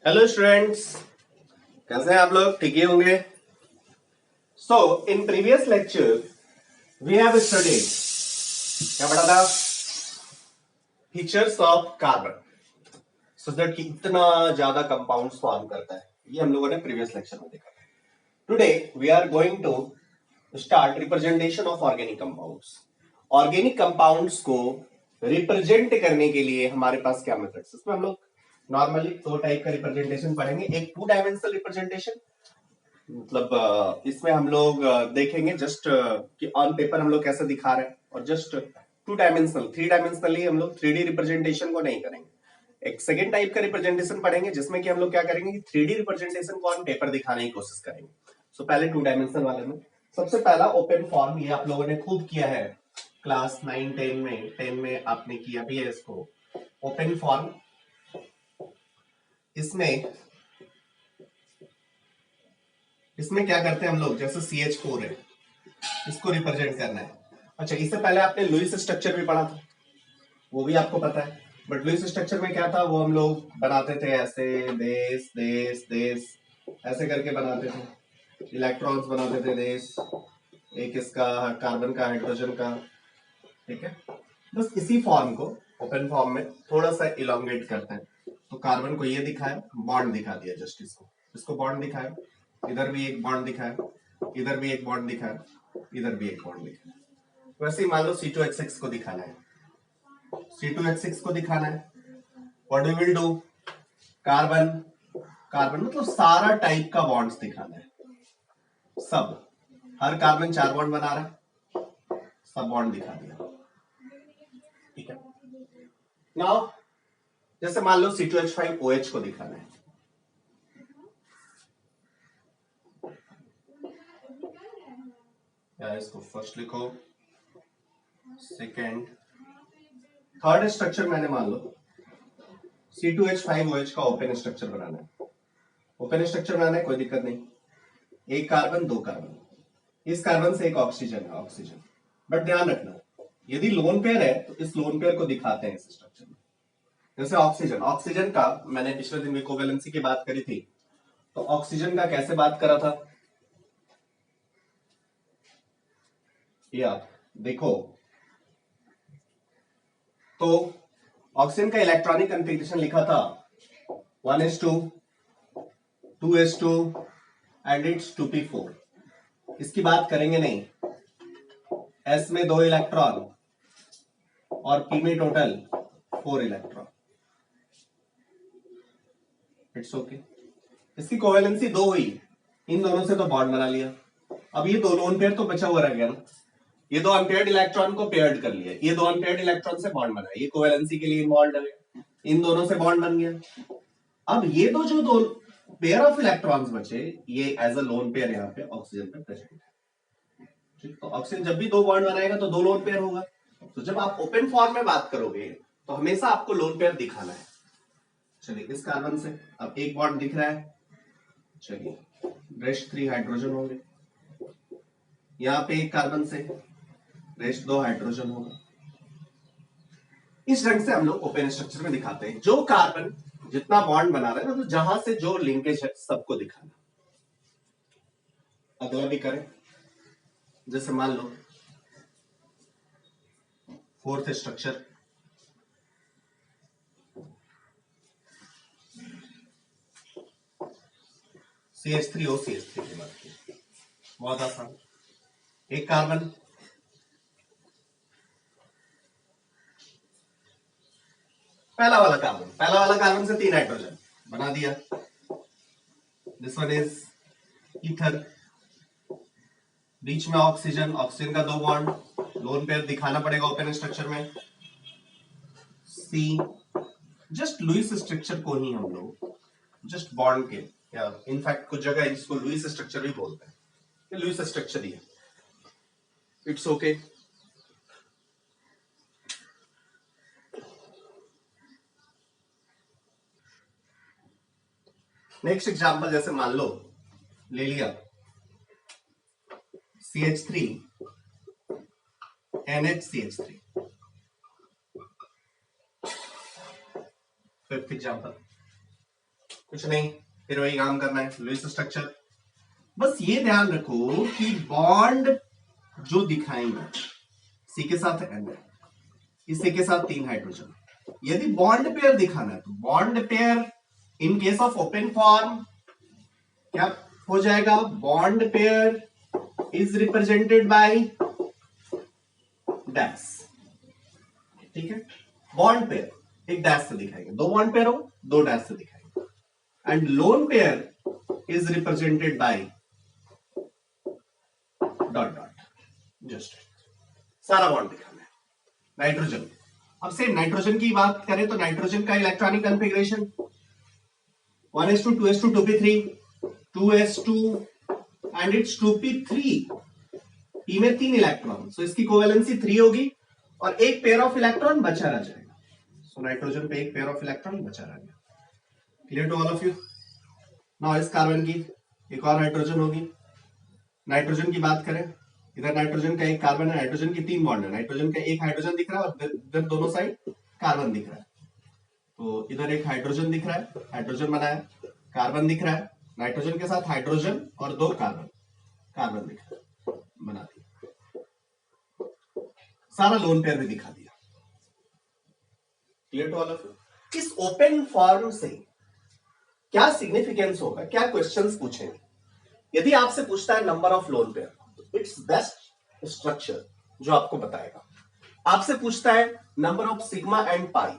Hello students, कैसे हैं आप लोग? ठीक ही होंगे। So in previous lecture we have studied, क्या पढ़ा था? Features of carbon, so that कि इतना ज्यादा कंपाउंड्स फॉर्म करता है, ये हम लोगों ने प्रीवियस लेक्चर में देखा। Today we are going to start representation of organic compounds. Organic compounds को रिप्रेजेंट करने के लिए हमारे पास क्या मेथड्स? इसमें हम लोग नॉर्मली दो टाइप का रिप्रेजेंटेशन पढ़ेंगे। एक 2 डायमेंशनल रिप्रेजेंटेशन, मतलब इसमें हम लोग देखेंगे जस्ट कि ऑन पेपर हम लोग कैसे दिखा रहे हैं, और जस्ट 2 डायमेंशनल 3 डायमेंशनली हम लोग 3D रिप्रेजेंटेशन को नहीं करेंगे। एक सेकेंड टाइप का रिप्रेजेंटेशन पढ़ेंगे जिसमें कि हम लोग क्या करेंगे कि 3D रिप्रेजेंटेशन को ऑन पेपर दिखाने की कोशिश करेंगे। सो पहले 2 डायमेंशनल वाले में सबसे पहला ओपन फॉर्म, ये आप लोगों ने खूब किया है क्लास 9 10 में आपने किया भी है इसको। ओपन फॉर्म, इसमें क्या करते हैं हम लोग, जैसे CH4 है, इसको रिप्रेजेंट करना है। अच्छा, इससे पहले आपने लुईस स्ट्रक्चर भी पढ़ा था, वो भी आपको पता है। बट लुईस स्ट्रक्चर में क्या था, वो हम लोग बनाते थे ऐसे, देश देश देश ऐसे करके बनाते थे, इलेक्ट्रॉन्स बनाते थे देश, एक इसका कार्बन का, हाइड्रोजन का, ठीक है। बस इसी फॉर्म को ओपन फॉर्म में थोड़ा सा इलोंगेट करते हैं। तो कार्बन को ये दिखाया, बॉन्ड दिखा दिया, जस्ट इसको बॉन्ड दिखाया, इधर भी एक बॉन्ड दिखाया, इधर भी एक बॉन्ड दिखाया, इधर भी एक बॉन्ड दिखाया। वैसे ही मान लो C2H6 को दिखाना है, C2H6 को दिखाना है, what we will do, carbon carbon मतलब सारा टाइप का बॉन्ड्स दिखाना है, सब, हर कार्बन 4 बॉन्ड बना रहा है, सब बॉन्ड दिखा दिया, ठीक है। नाउ जैसे मान लो C2H5OH को दिखाना है, या इसको फर्स्ट लिखो, सेकेंड, थर्ड स्ट्रक्चर मैंने मान लो C2H5OH का ओपन स्ट्रक्चर बनाना है। ओपन स्ट्रक्चर बनाना है, कोई दिक्कत नहीं, एक कार्बन 2 कार्बन, इस कार्बन से एक ऑक्सीजन है, ऑक्सीजन। बट ध्यान रखना, यदि लोन पेयर है तो इस लोन पेयर को दिखाते हैं इस स्ट्रक्चर में। जैसे ऑक्सीजन, ऑक्सीजन का मैंने पिछले दिन भी कोवेलेंसी की बात करी थी, तो ऑक्सीजन का कैसे बात करा था, या देखो, तो ऑक्सीजन का इलेक्ट्रॉनिक कॉन्फ़िगरेशन लिखा था 1s2 2s2 and it's 2p4। इसकी बात करेंगे नहीं, S में 2 इलेक्ट्रॉन और P में टोटल 4 इलेक्ट्रॉन, इट्स ओके। इसकी कोवेलेंसी 2 हुई, इन दोनों से तो बॉन्ड बना लिया। अब ये दो लोन पेयर तो बचा हुआ रह गया ना, ये 2 अनपेयर्ड इलेक्ट्रॉन को पेयर्ड कर लिया, ये 2 अनपेयर्ड इलेक्ट्रॉन से बॉन्ड बना, ये कोवेलेंसी के लिए इन्वॉल्व है, इन दोनों से बॉन्ड बन गया। अब ये तो जो 2 पेयर ऑफ इलेक्ट्रॉन्स बचे, ये एज अ लोन पेयर यहाँ पे ऑक्सीजन पे प्रेजेंट है, ठीक। तो ऑक्सीजन जब भी 2 बॉन्ड बनाएगा तो 2 लोन पेयर होगा। तो जब आप ओपन फॉर्म में बात करोगे तो हमेशा आपको लोन पेयर दिखाना है। चलिए, इस कार्बन से अब एक बॉन्ड दिख रहा है, चलिए रेस्ट 3 हाइड्रोजन होंगे, यहाँ पे एक कार्बन से रेस्ट 2 हाइड्रोजन होगा। इस ढंग से हम लोग ओपन स्ट्रक्चर में दिखाते हैं, जो कार्बन जितना बॉन्ड बना रहा है ना, तो जहां से जो लिंकेज है सबको दिखाना। अगला भी करें, जैसे मान लो फोर्थ स्ट्रक्चर, CH3O CH3 की बात की, बहुत आसान, एक कार्बन, पहला वाला कार्बन से 3 हाइड्रोजन बना दिया, दिस वन इज ईथर, बीच में ऑक्सीजन, ऑक्सीजन का 2 बॉन्ड, लोन पेयर दिखाना पड़ेगा ओपन स्ट्रक्चर में, C। जस्ट लुईस स्ट्रक्चर को ही हम लोग जस्ट बॉन्ड के, या इनफैक्ट कुछ जगह इसको लुईस स्ट्रक्चर भी बोलते हैं, ये लुईस स्ट्रक्चर ही है, इट्स ओके। नेक्स्ट एग्जांपल, जैसे मान लो ले लिया CH3 NHCH3, फिफ्थ एग्जांपल, कुछ नहीं, फिर वही काम करना है, लुईस स्ट्रक्चर। बस ये ध्यान रखो कि बॉन्ड जो दिखाएंगे, सी के साथ एन है, इसी के साथ 3 हाइड्रोजन। यदि बॉन्ड पेयर दिखाना है तो bond pair in case of open form क्या हो जाएगा, bond pair is represented by dash. ठीक है, बॉन्ड पेयर एक डैश से दिखाएंगे, 2 बॉन्ड पेयर हो 2 डैश से दिखाएंगे। And lone pair is represented by dot dot, just सारा बॉन्ड दिखाना है। नाइट्रोजन, अब से नाइट्रोजन की बात करें तो नाइट्रोजन का electronic configuration 1s2 2s2 2p3 2s2 and it's 2p3, p में 3 इलेक्ट्रॉन, सो इसकी कोवेलेंसी 3 होगी और एक पेयर ऑफ इलेक्ट्रॉन बचा रह जाएगा। सो नाइट्रोजन पे एक पेयर ऑफ इलेक्ट्रॉन बचा रह गया। Clear to all of you? Now इस कार्बन की एक और हाइड्रोजन होगी। नाइट्रोजन की बात करें, इधर नाइट्रोजन का एक कार्बन है, नाइट्रोजन की 3 बॉन्ड है, नाइट्रोजन का एक हाइड्रोजन दिख रहा है और इधर दोनों साइड कार्बन दिख रहा है। तो इधर एक हाइड्रोजन दिख रहा है, हाइड्रोजन बना है, कार्बन दिख रहा है, नाइट्रोजन के साथ हाइड्रोजन और 2 कार्बन, कार्बन दिख रहा है, बना दिया, सारा लोन पेयर भी दिखा दिया। Clear to all of you? इस ओपन फॉर्म से क्या सिग्निफिकेंस होगा, क्या क्वेश्चंस पूछेंगे? यदि आपसे पूछता है number of lone pair, it's best structure जो आपको बताएगा। आपसे पूछता है number of sigma and pi,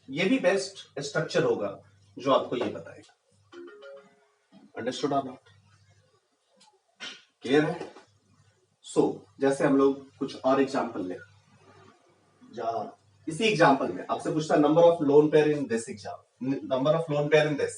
ये भी बेस्ट स्ट्रक्चर होगा जो आपको ये बताएगा। अंडरस्टूड और नॉट? क्लियर है? सो जैसे हम लोग कुछ और एग्जांपल ले, इसी एग्जांपल में आपसे पूछता है number of lone pair in this example, number of lone pair in this.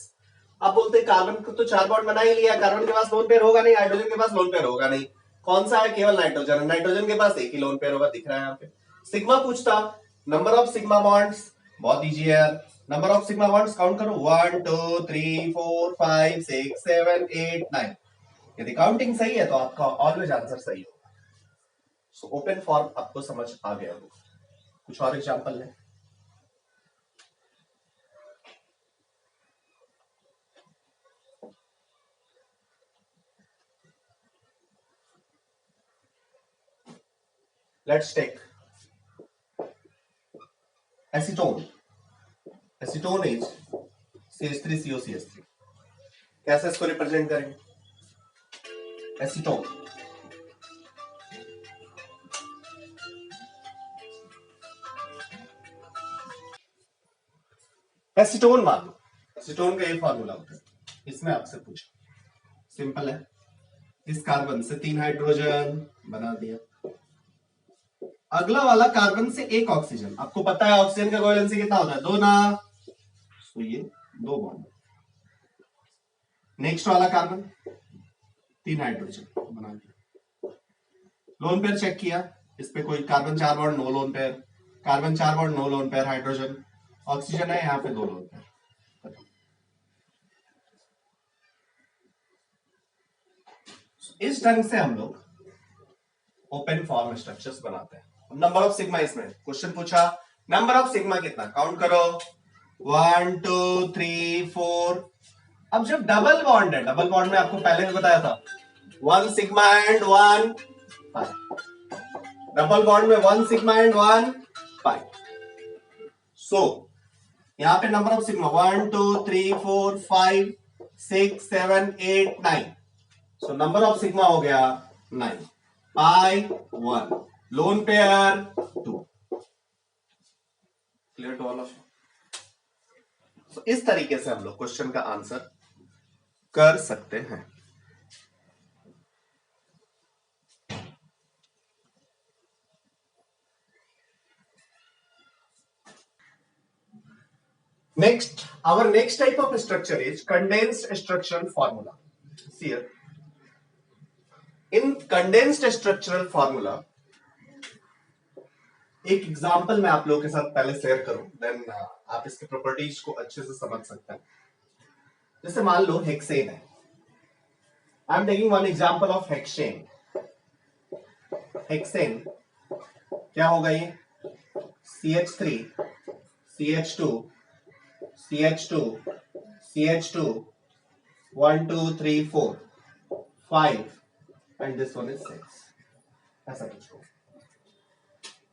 आप बोलते हैं कार्बन को तो 4 बॉन्ड बना ही लिया, कार्बन के पास लोन पेयर होगा नहीं, हाइड्रोजन के पास लोन पेयर होगा नहीं, कौन सा है, केवल नाइट्रोजन, नाइट्रोजन के पास एक ही लोन पेयर होगा, दिख रहा है यहाँ पे। सिग्मा पूछता, नंबर ऑफ सिग्मा बॉन्ड्स, बहुत इजी है यार, number of sigma bonds count करो 1 2 3 4 5 6 7 8 9। यदि काउंटिंग सही है तो आपका ऑलवेज आंसर सही होगा। सो ओपन फॉर्म आपको समझ आ गया होगा। कुछ और एग्जांपल लें। Let's take acetone. Acetone is CH3COCH3। कैसे इसको रिप्रेजेंट करेंगे? एसीटोन, एसीटोन मान लो, एसीटोन का ये फॉर्मूला होता है, इसमें आपसे पूछा, सिंपल है, इस कार्बन से 3 हाइड्रोजन बना दिया, अगला वाला कार्बन से एक ऑक्सीजन, आपको पता है ऑक्सीजन का कोवेलेंसी कितना होता है, 2 ना, तो ये 2 बॉन्ड, नेक्स्ट वाला कार्बन 3 हाइड्रोजन बना दिया, लोन पेयर चेक किया, इस पे कोई carbon 4 bond, no lone pair, carbon 4 bond, no lone pair, hydrogen, oxygen है यहाँ पे 2 लोन पेयर। इस ढंग से हम लोग ओपन फॉर्म स्ट्रक्चर्स बनाते हैं। नंबर ऑफ सिग्मा, इसमें क्वेश्चन पूछा नंबर ऑफ सिग्मा कितना, काउंट करो 1 2 3 4। अब जब डबल बॉन्ड है, डबल बॉन्ड में आपको पहले भी बताया था 1 sigma and 1 pi, double bond में 1 सिग्मा एंड 1 पाई। सो यहां पे number of sigma 1 2 3 4 5 6 7 8 9। So number of sigma हो गया 9, पाई 1, loan pair 2। Clear to all of you? So इस तरीके से हम लोग क्वेश्चन का आंसर कर सकते हैं। Next, our next type of structure is condensed structural formula. See here. In condensed structural formula, एक एग्जांपल मैं आप लोगों के साथ पहले शेयर करूं, देन आप इसके प्रॉपर्टीज को अच्छे से समझ सकते हैं। जैसे मान लो हेक्सेन है, I am taking one example of hexane. Hexane क्या होगा, ये CH3 CH2 CH2 CH2 1 2 3 4 5 and this one is 6, ऐसा कुछ हो।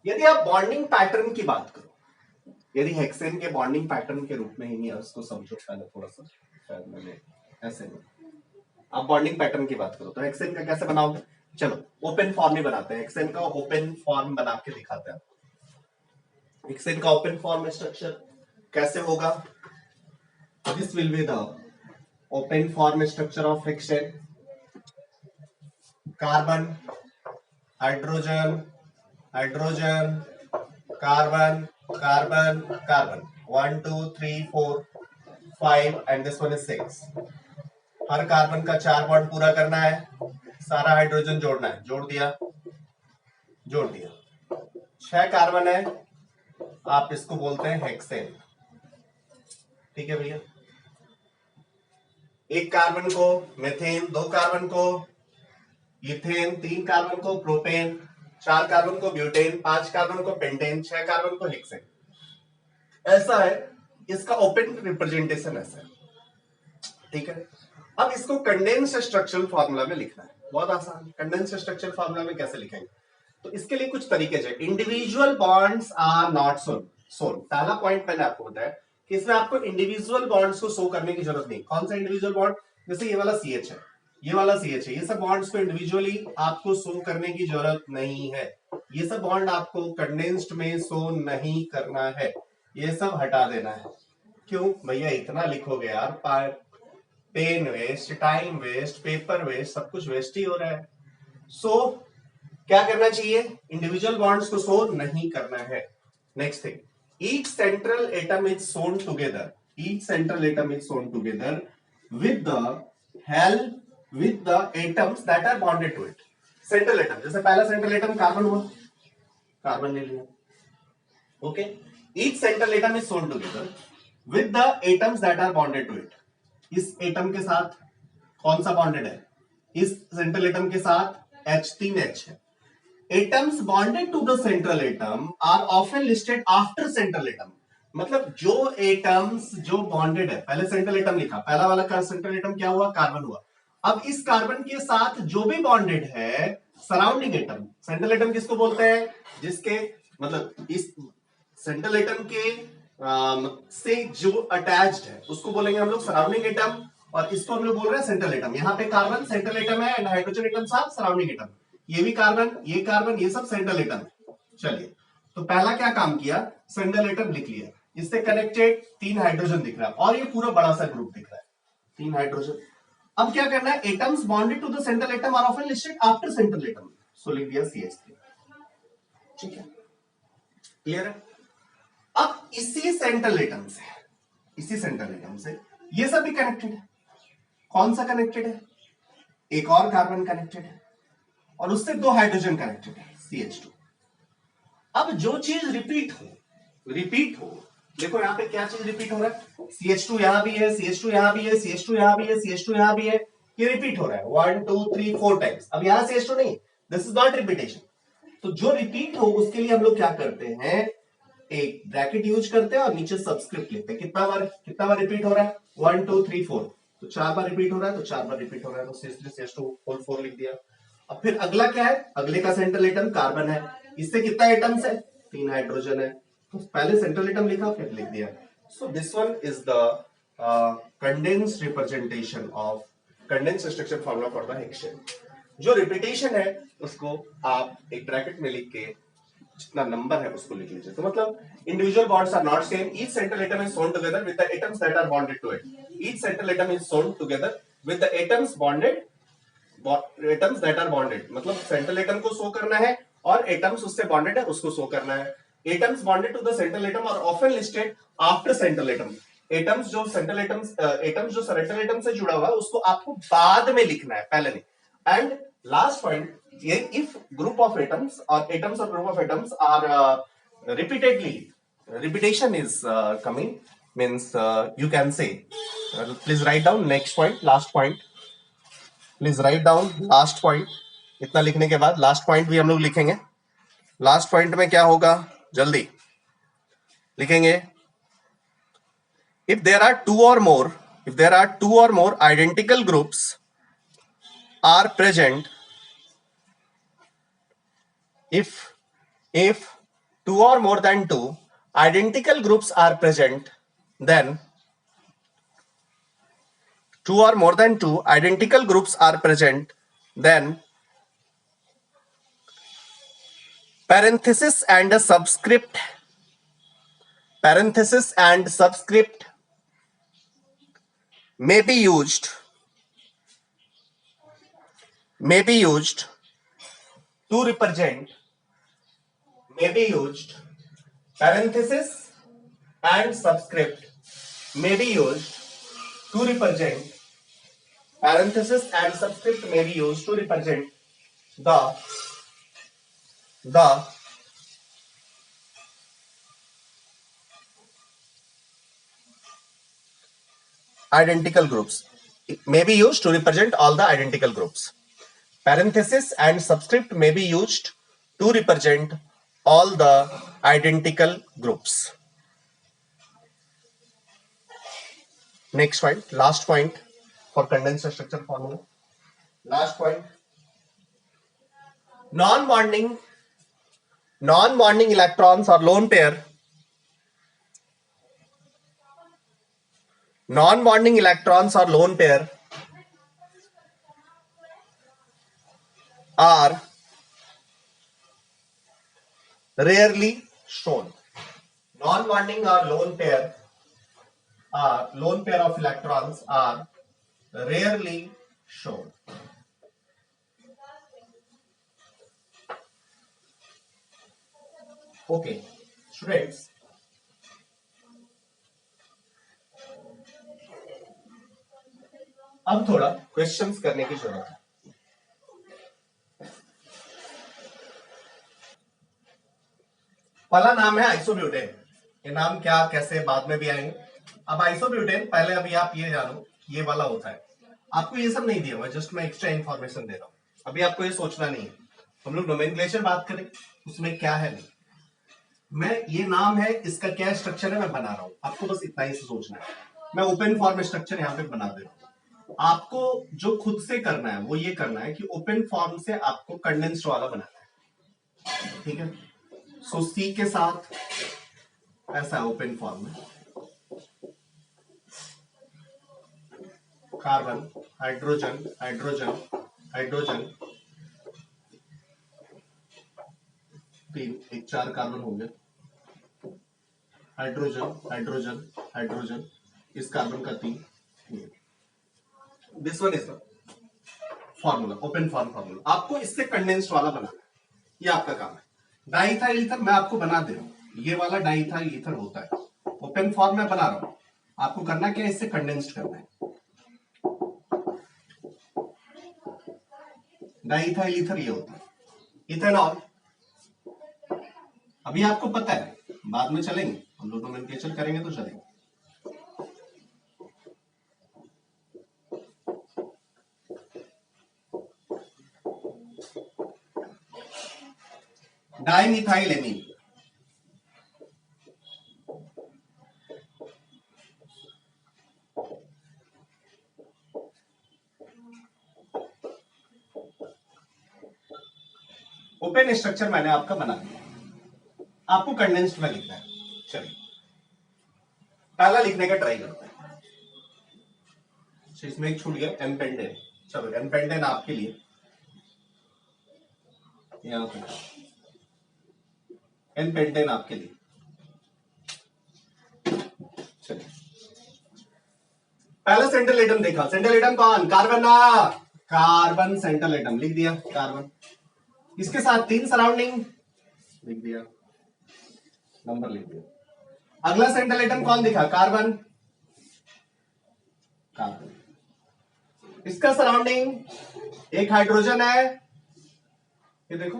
यदि आप बॉन्डिंग पैटर्न की बात करो, यदि हेक्सेन के बॉन्डिंग पैटर्न के रूप में ही नहीं है, उसको समझो पहले थोड़ा सा, शायद मैंने ऐसे नहीं, आप बॉन्डिंग पैटर्न की बात करो तो हेक्सेन का कैसे बनाओगे? चलो ओपन फॉर्म ही बनाते हैं, हेक्सेन का ओपन फॉर्म बना के दिखाते हैं। हेक्सेन का ओपन फॉर्म स्ट्रक्चर कैसे होगा? This will be the open form structure of hexane. Carbon, hydrogen, hydrogen, carbon, carbon, carbon, 1 2 3 4 5 and this one is 6। Her carbon का 4 बॉन्ड पूरा करना है, सारा हाइड्रोजन जोड़ना है, जोड़ दिया, जोड़ दिया। 6 कार्बन है, आप इसको बोलते हैं हेक्सेन, ठीक है भैया। एक कार्बन को मीथेन, 2 कार्बन को इथेन, 3 कार्बन को प्रोपेन, 4 कार्बन को ब्यूटेन, 5 कार्बन को पेंटेन, 6 कार्बन को हेक्सेन। ऐसा है, इसका ओपन रिप्रेजेंटेशन ऐसा है, ठीक है। अब इसको कंडेंस्ड स्ट्रक्चरल फार्मूला में लिखना है, बहुत आसान। कंडेंस्ड स्ट्रक्चरल फार्मूला में कैसे लिखेंगे? तो इसके लिए कुछ तरीके हैं। इंडिविजुअल बॉन्ड्स आर नॉट सोन। पहला पॉइंट मैंने आपको बताया कि इसमें आपको इंडिविजुअल बॉन्ड्स को शो करने की जरूरत नहीं। कौन सा इंडिविजुअल बॉन्ड? जैसे ये वाला CH है, ये वाला CH है, ये सब बॉन्ड्स को इंडिविजुअली आपको शो करने की जरूरत नहीं है। ये सब बॉन्ड आपको कंडेंस्ड में शो नहीं करना है, ये सब हटा देना है। क्यों भैया इतना लिखोगे यार, pen waste, time waste, paper waste, सब कुछ वेस्ट ही हो रहा है। सो क्या करना चाहिए? इंडिविजुअल बॉन्ड्स को शो नहीं करना है। Next thing, each central atom is shown together, each central atom is shown together with the atoms that are bonded to it. Central atom, जैसे पहला सेंट्रल एटम कार्बन हुआ, कार्बन ले लिया, okay. Each central atom is shown together with the atoms that are bonded to it. इस atom के साथ कौन सा बॉन्डेड है? इस सेंट्रल एटम के साथ H3H है। Atoms bonded to the central atom are often listed after central atom. मतलब जो एटम्स जो बॉन्डेड है, पहले सेंट्रल एटम लिखा, पहला वाला सेंट्रल एटम क्या हुआ? कार्बन हुआ। अब इस कार्बन के साथ जो भी बॉन्डेड है सराउंडिंग एटम, सेंट्रल एटम किसको बोलते हैं? जिसके मतलब इस सेंट्रल एटम के से जो अटैच्ड है उसको बोलेंगे हम लोग सराउंडिंग एटम, और इसको हम लोग बोल रहे हैं सेंट्रल एटम। यहाँ पे कार्बन सेंट्रल एटम है एंड हाइड्रोजन एटम साथ सराउंडिंग एटम। ये भी कार्बन, ये सब सेंट्रल एटम है। चलिए, तो पहला क्या काम किया? सेंट्रल एटम लिख लिया, इससे कनेक्टेड 3 हाइड्रोजन दिख रहा है और ये पूरा बड़ा सा ग्रुप दिख रहा है, 3 हाइड्रोजन। अब क्या करना है? Atoms bonded to the central atom are often listed after central atom, so लिख दिया CH3, ठीक है, क्लियर है। अब इसी सेंट्रल एटम से ये सब भी कनेक्टेड है। कौन सा कनेक्टेड है? एक और कार्बन कनेक्टेड है और उससे 2 हाइड्रोजन कनेक्टेड है, CH2। अब जो चीज रिपीट हो, देखो यहां पे क्या चीज रिपीट हो रहा है? CH2 यहां भी है, CH2 यहां भी है, CH2 यहां भी है, CH2 यहां भी है, ये रिपीट हो रहा है 1 2 3 4 टाइम्स। अब यहां CH2 नहीं, दिस इज नॉट रिपीटेशन। तो जो रिपीट हो उसके लिए हम लोग क्या करते हैं? एक ब्रैकेट यूज करते हैं और नीचे सबस्क्रिप्ट लिखते हैं। कितना बार रिपीट हो रहा है? 1 2 3 4, तो 4 बार रिपीट हो रहा है, तो 4 बार रिपीट हो रहा है, तो CH3 CH2 होल 4 लिख दिया। अब फिर अगला क्या है? अगले का सेंट्रल एटम कार्बन है, इससे कितना एटम्स है? 3 हाइड्रोजन है, तो पहले सेंट्रल एटम लिखा फिर लिख दिया। So this one is the condensed representation of condensed structure formula for the hexane. जो रिपीटेशन है उसको आप एक ब्रैकेट में लिख के जितना नंबर है उसको लिख लीजिए। तो मतलब individual bonds are not same, each central atom is shown together with the atoms that are bonded to it. Each central atom is shown together with the atoms that are bonded, मतलब central atom को show करना है और atoms उससे bonded है उसको show करना है। Atoms bonded to the central atom are often listed after central atom. Atoms जो सेंट्रल एटम से जुड़ा हुआ है उसको आपको बाद में लिखना है, पहले नहीं। And last point, if group of atoms or atoms or group of atoms are repetition is coming, means you can say, please write down next point, last point, please write down last point। इतना लिखने के बाद last point भी हम लोग लिखेंगे। Last point में क्या होगा? जल्दी लिखेंगे, if there are 2 or more if there are two or more identical groups are present, if two or more than two identical groups are present, then two or more than two identical groups are present, then parenthesis and a subscript may be used to represent parenthesis and subscript may be used to represent the identical groups. It may be used to represent all the identical groups. Parenthesis and subscript may be used to represent all the identical groups. Next point, last point for condensed structure formula. Last point. Non-bonding electrons or lone pair. Non-bonding electrons or lone pair are rarely shown. Non-bonding or lone pair of electrons are rarely shown. Okay, students. अब थोड़ा questions करने की जरूरत है. पहला नाम है isobutane. ये नाम क्या कैसे बाद में भी आएंगे. अब आइसोब्यूटेन पहले अभी आप ये जानो ये वाला होता है. आपको ये सब नहीं दिया हुआ, जस्ट मैं एक्स्ट्रा इंफॉर्मेशन दे रहा हूं. अभी आपको ये सोचना नहीं है. हम लोग नोमेनक्लेचर बात करें उसमें क्या है नहीं. मैं ये नाम है, इसका क्या स्ट्रक्चर है मैं बना रहा हूं. आपको बस इतना ही सोचना है. मैं ओपन फॉर्म स्ट्रक्चर यहाँ पे बना दे रहा हूं. आपको जो खुद से करना है वो ये करना है कि ओपन फॉर्म से आपको कंडेंस्ड वाला बनाना है. ठीक है. सो सी के साथ ऐसा ओपन फॉर्म में कार्बन हाइड्रोजन हाइड्रोजन हाइड्रोजन 3 एक 4 कार्बन हो गया. हाइड्रोजन हाइड्रोजन हाइड्रोजन इस कार्बन का 3. This one is the formula, open form formula. आपको इससे कंडेंस्ड वाला बनाना है. ये आपका काम है. डाइथाइल ईथर मैं आपको बना दे रहा हूं. ये वाला डाइथाइल ईथर होता है. ओपन फॉर्म में बना रहा हूं. आपको करना क्या है, इससे कंडेंस्ड करना है. डाइथाइल ईथर ये होता है. इथेनॉल अभी आपको पता है, बाद में चलेंगे हम लोग नोमेनक्लेचर करेंगे तो चलेंगे. Dimethyl amine. ओपन स्ट्रक्चर मैंने आपका बना दिया. आपको कंडेंस्ड में लिखना है. चलिए पहला लिखने का ट्राई करते हैं. इसमें एक छूट गया एम्पेंडेन. चलो एम्पेंडेन आपके लिए यहां पे एम्पेंडेन आपके लिए. चलिए पहला सेंट्रल एटम देखा. सेंट्रल एटम कौन? कार्बन ना. कार्बन सेंट्रल एटम लिख दिया. कार्बन इसके साथ 3 सराउंडिंग लिख दिया. नंबर लिख दिया. अगला सेंट्रल एटम कौन दिखा? कार्बन. कार्बन इसका सराउंडिंग एक हाइड्रोजन है. ये देखो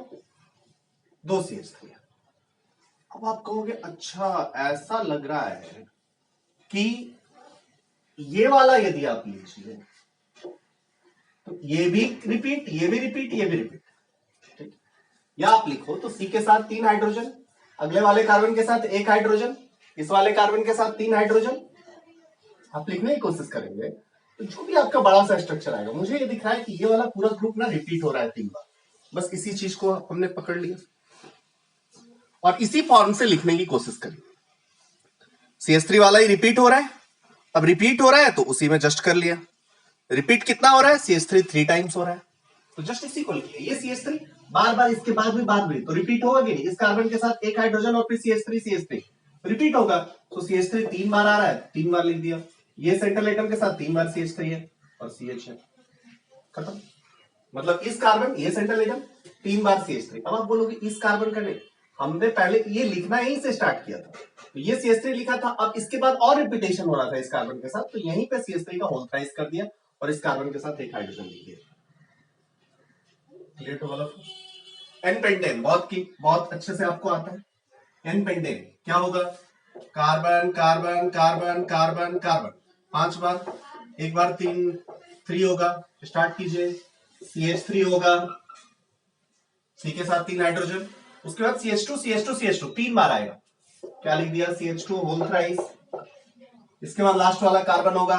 2 CH3. अब आप कहोगे अच्छा ऐसा लग रहा है कि ये वाला यदि आप लीजिए तो ये भी रिपीट ये भी रिपीट ये भी रिपीट. ठीक. या आप लिखो तो सी के साथ 3 हाइड्रोजन, अगले वाले कार्बन के साथ 1 हाइड्रोजन, इस वाले कार्बन के साथ 3 हाइड्रोजन, आप लिखने की कोशिश करेंगे तो जो भी आपका बड़ा सा स्ट्रक्चर आएगा, मुझे ये दिख रहा है कि ये वाला पूरा ग्रुप ना रिपीट हो रहा है 3 बार, बस इसी चीज को हमने पकड़ लिया और इसी फॉर्म से लिखने की कोशिश करेंगे। CH3 वाला ही रिपीट हो रहा है, अब रिपीट हो रहा है तो उसी में जस्ट कर लिया। रिपीट कितना हो रहा है? CH3 3 टाइम्स हो रहा है, तो जस्ट इसी को लिखिए। ये CH3 बार बार इसके बाद भी तो रिपीट होगा कि नहीं? इस कार्बन के साथ एक हाइड्रोजन और फिर CH3 रिपीट होगा, तो CH3 3 बार आ रहा है, 3 बार लिख दिया। ये सेंट्रल एटम के साथ 3 बार CH3 है और CH है, खत्म। मतलब इस कार्बन, ये सेंट्रल एटम 3 बार CH3। अब आप बोलोगे इस कार्बन का नहीं, हमने पहले ये लिखना यहीं से स्टार्ट किया था, तो ये CH3 लिखा था, अब इसके बाद और रिपीटेशन हो रहा था इस कार्बन के साथ, तो यहीं पे CH3 का होल थ्राइस कर दिया और इस कार्बन के साथ एक हाइड्रोजन लिख दिया। Clear to all of? N pentane बहुत अच्छे से आपको आता है। एन पेंटेन क्या होगा? Carbon carbon carbon carbon carbon 5 बार, एक बार 3 होगा, स्टार्ट कीजिए। CH3 होगा, सी के साथ 3 हाइड्रोजन, उसके बाद CH2 3 बार आएगा, क्या लिख दिया? CH2 whole thrice. इसके बाद लास्ट वाला कार्बन होगा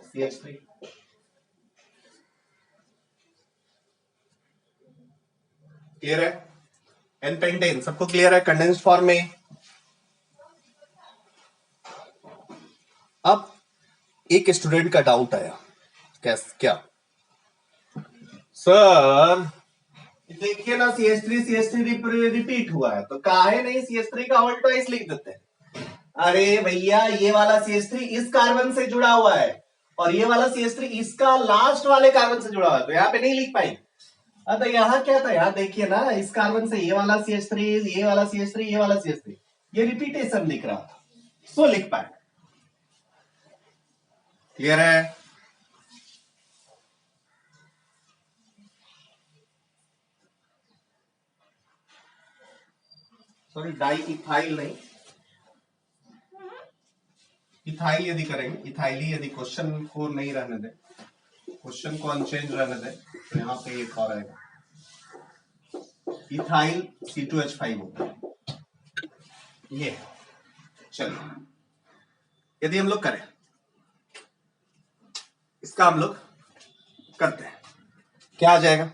CH3। क्लियर है? एन पेंटेन सबको क्लियर है कंडेंस्ड फॉर्म में? अब एक स्टूडेंट का डाउट आया, क्या सर देखिए ना, CH3 रिपीट हुआ है, तो काहे नहीं CH3 का होल ट्वाइस लिख देते हैं? अरे भैया, ये वाला CH3 इस कार्बन से जुड़ा हुआ है और ये वाला CH3 इसका लास्ट वाले कार्बन से जुड़ा हुआ है, तो यहाँ पे नहीं लिख पाएंगे। तो यहाँ क्या था? यहाँ देखिए ना, इस कार्बन से ये वाला CH3, ये वाला CH3, ये वाला CH3, ये रिपीटेशन लिख रहा था, सो लिख पाए। क्लियर है? सॉरी, डाई इथाइल नहीं, इथाइल यदि करेंगे, इथाइल ही यदि क्वेश्चन को नहीं रहने दे, क्वेश्चन को अनचेंज रहने दे, तो यहाँ पे एक और आएगा, इथाइल C2H5 होता है ये। चलिए यदि हम लोग करें, इसका हम लोग करते हैं, क्या आ जाएगा?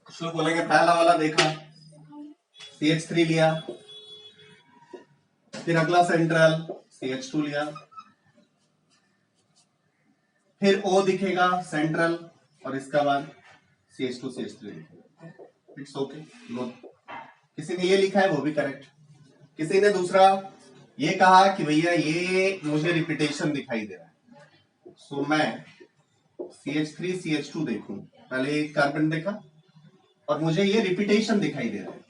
कुछ लोग बोलेंगे पहला वाला देखा, CH3 लिया, फिर अगला सेंट्रल CH2 लिया, फिर O दिखेगा सेंट्रल और इसका बाद CH3 लिखेगा। It's okay, no. किसी ने ये लिखा है वो भी करेक्ट, किसी ने दूसरा ये कहा कि भैया ये मुझे रिपीटेशन दिखाई दे रहा है, सो मैं CH3 CH2 देखूं, पहले एक कार्बन देखा और मुझे ये रिपीटेशन दिखाई दे रहा है,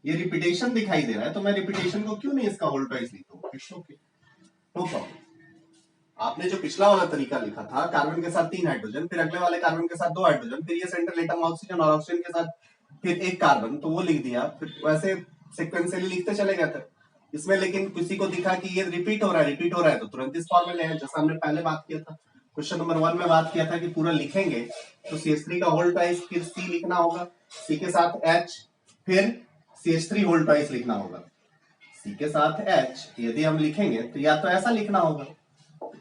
ये रिपीटेशन दिखाई दे रहा है, तो मैं रिपीटेशन को क्यों नहीं इसका होल ट्वाइस लिखूं? It's okay, no problem. आपने जो पिछला वाला तरीका लिखा था, कार्बन के साथ 3 हाइड्रोजन, फिर अगले वाले कार्बन के साथ 2 हाइड्रोजन, फिर ये सेंट्रल एटम ऑक्सीजन और ऑक्सीजन के साथ फिर एक कार्बन, तो वो लिख दिया, फिर वैसे सिक्वेंशियली लिखते चले गए थे। इसमें लेकिन किसी को दिखा कि ये रिपीट हो रहा है, तो तुरंत इस फॉर्म में ले आए, जैसा हमने पहले बात किया था, क्वेश्चन नंबर 1 में बात किया था कि पूरा लिखेंगे तो CH3 का होल ट्वाइस, फिर C लिखना होगा, C के साथ H, फिर CH3 होल ट्वाइस लिखना होगा, C के साथ H यदि हम लिखेंगे तो या तो ऐसा लिखना होगा,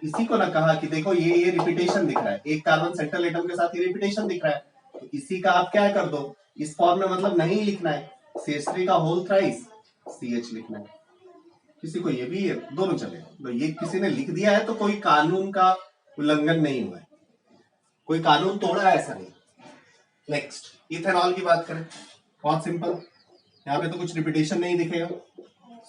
इसी को ना कहा कि देखो ये रिपीटेशन दिख रहा है, एक कार्बन सेंट्रल एटम के साथ ये रिपीटेशन दिख रहा है, तो इसी का आप क्या कर दो, इस फॉर्म में मतलब नहीं लिखना है, CH3 का होल थ्राइस CH लिखना है। किसी को ये भी दोनों चलेगा, तो ये किसी ने लिख दिया है तो कोई कानून का उल्लंघन नहीं हुआ है, कोई कानून तोड़ा है ऐसा नहीं। नेक्स्ट इथेनॉल की बात करें, बहुत सिंपल, यहाँ पे तो कुछ रिपीटेशन नहीं दिखेगा,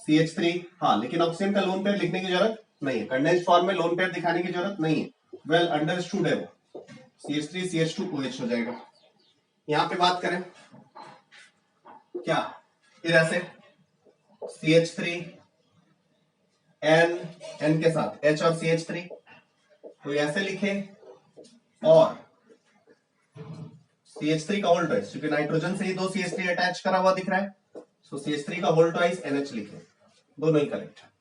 CH3, हाँ, लेकिन ऑक्सीजन का लोन पेयर लिखने की जरूरत नहीं है, कंडेंस्ड फॉर्म में लोन पेयर दिखाने की जरूरत नहीं है, वेल अंडरस्टूड है वो, CH3 CH2 OH हो जाएगा। यहाँ पे बात करें क्या, फिर ऐसे CH3 N के साथ H और CH3, तो ऐसे लिखे, और CH3 का होल ट्वाइस, क्योंकि नाइट्रोजन से ही 2 CH3 अटैच करा हुआ दिख रहा है, सो CH3 का होल ट्वाइस NH लिखे, दोनों ही करेक्ट है।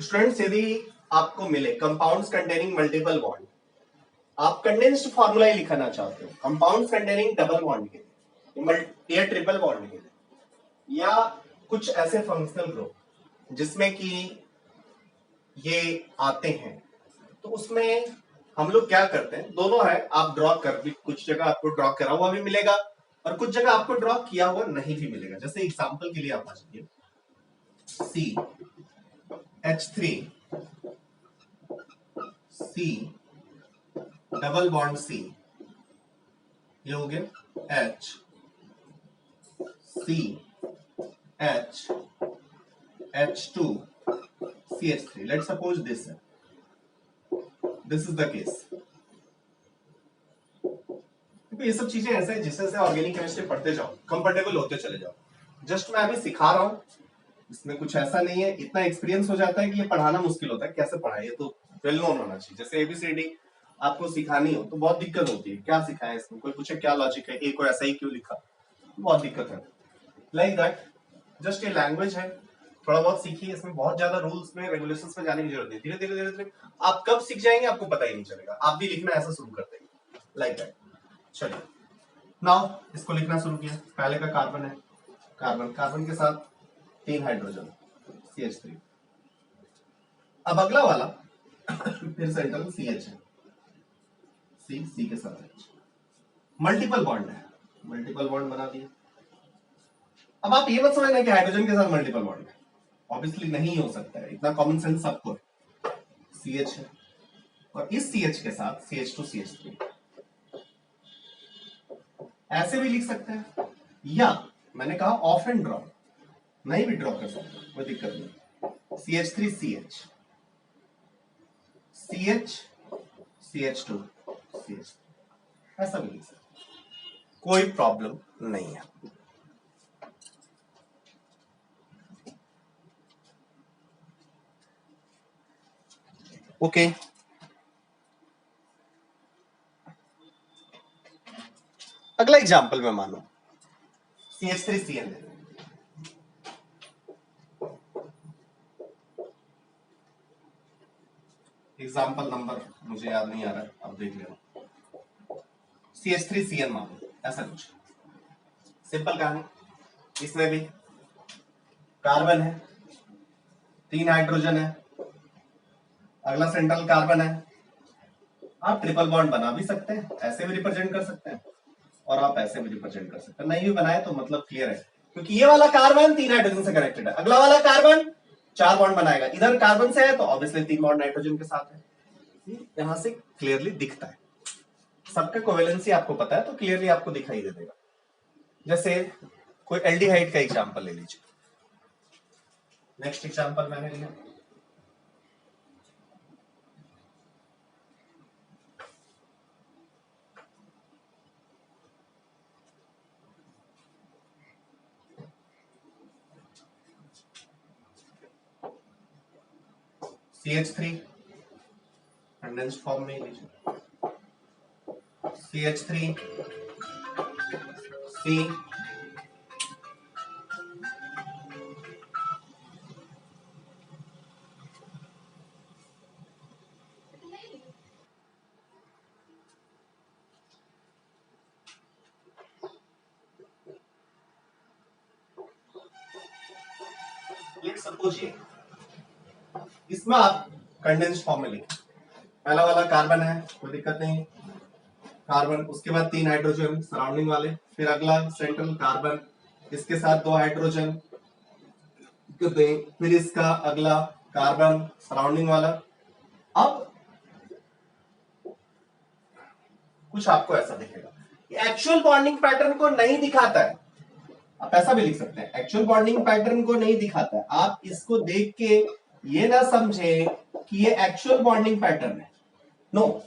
स्टूडेंट्स यदि आपको मिले कंपाउंड्स कंटेनिंग मल्टीपल बॉन्ड, आप कंडेंस्ड फॉर्मूला ही लिखना चाहते हो कंपाउंड्स कंटेनिंग डबल बॉन्ड के लिए या ट्रिपल बॉन्ड के लिए, या कुछ ऐसे फंक्शनल ग्रुप जिसमें कि ये आते हैं, तो उसमें हम लोग क्या करते हैं, दोनों है, आप ड्रॉ कर भी, कुछ जगह आपको ड्रॉ करा हुआ भी मिलेगा और कुछ जगह आपको ड्रॉ किया हुआ नहीं भी मिलेगा। जैसे एग्जांपल के लिए आप आ जाइए, सी H3 C double bond C, ये हो गया H C H H2 CH3। Let's suppose this is the case. तो ये सब चीजें ऐसे जैसे जैसे ऑर्गेनिक केमिस्ट्री पढ़ते जाओ कंफर्टेबल होते चले जाओ। जस्ट मैं अभी सिखा रहा हूँ, इसमें कुछ ऐसा नहीं है, इतना एक्सपीरियंस हो जाता है कि ये पढ़ाना मुश्किल होता है। कैसे पढ़ाए, ये तो वेल नोन होना चाहिए। जैसे एबीसीडी आपको सिखानी हो तो बहुत दिक्कत होती है, क्या सिखाए इसमें, कोई पूछे क्या लॉजिक है, ए को ऐसा ही क्यों लिखा, बहुत दिक्कत है। लाइक दैट, जस्ट ये लैंग्वेज है, थोड़ा बहुत सीखिए, इसमें बहुत ज्यादा रूल्स में रेगुलेशंस में जाने की जरूरत नहीं। धीरे धीरे धीरे धीरे आप कब सीख जाएंगे आपको पता ही नहीं चलेगा, आप भी लिखना ऐसा शुरू कर देंगे लाइक दैट। चलिए नाउ इसको लिखना शुरू किया। पहले का कार्बन है, कार्बन, कार्बन के साथ 3 हाइड्रोजन CH3। अब अगला वाला फिर सेंट्रल CH है, C के साथ H, मल्टीपल बॉन्ड है, मल्टीपल बॉन्ड बना दिया। अब आप ये मत समझना कि हाइड्रोजन के साथ मल्टीपल बॉन्ड है, ऑब्वियसली नहीं हो सकता है, इतना कॉमन सेंस सबको है। CH है और इस CH के साथ CH2 CH3 ऐसे भी लिख सकते हैं, या मैंने कहा ऑफ एंड ड्रॉ, नहीं भी ड्रॉ कर सकते, कोई दिक्कत नहीं। CH3 CH CH CH2 CH, ऐसा भी लिख सकते, कोई प्रॉब्लम नहीं है। ओके अगला एग्जांपल में मानो CH3CN है, एग्जांपल नंबर मुझे याद नहीं आ रहा है, अब देख लेना। CH3CN मानो, ऐसा कुछ सिंपल कहानी। इसमें भी कार्बन है, 3 हाइड्रोजन है, अगला सेंट्रल कार्बन है। आप ट्रिपल बॉन्ड बना भी सकते हैं, ऐसे भी रिप्रेजेंट कर सकते हैं और आप ऐसे भी रिप्रेजेंट कर सकते हैं। नहीं भी बनाए तो मतलब क्लियर है, क्योंकि ये वाला कार्बन 3 हाइड्रोजन से कनेक्टेड है, अगला वाला कार्बन 4 बॉन्ड बनाएगा, इधर कार्बन से है तो ऑब्वियसली 3 बॉन्ड नाइट्रोजन के साथ है। यहां से क्लियरली दिखता है, सबका कोवेलेंसी आपको पता है तो क्लियरली आपको दिखाई दे देगा। जैसे कोई एल्डिहाइड का एग्जांपल ले लीजिए, नेक्स्ट एग्जांपल मैंने लिया CH3, कंडेंस्ड फॉर्म में लीजिए CH3 C लेट्स सपोज ये, इसमें आप कंडेंस्ड फॉर्म में लिखें, पहला वाला कार्बन है, कोई दिक्कत नहीं, कार्बन, उसके बाद 3 हाइड्रोजन सराउंडिंग वाले, फिर अगला सेंट्रल कार्बन, इसके साथ 2 हाइड्रोजन, फिर इसका अगला कार्बन सराउंडिंग वाला। अब कुछ आपको ऐसा दिखेगा, एक्चुअल बॉन्डिंग पैटर्न को नहीं दिखाता है, आप ऐसा भी लिख सकते हैं, एक्चुअल बॉन्डिंग पैटर्न को नहीं दिखाता है। आप इसको देख के ये ना समझे कि ये एक्चुअल बॉन्डिंग पैटर्न है, no,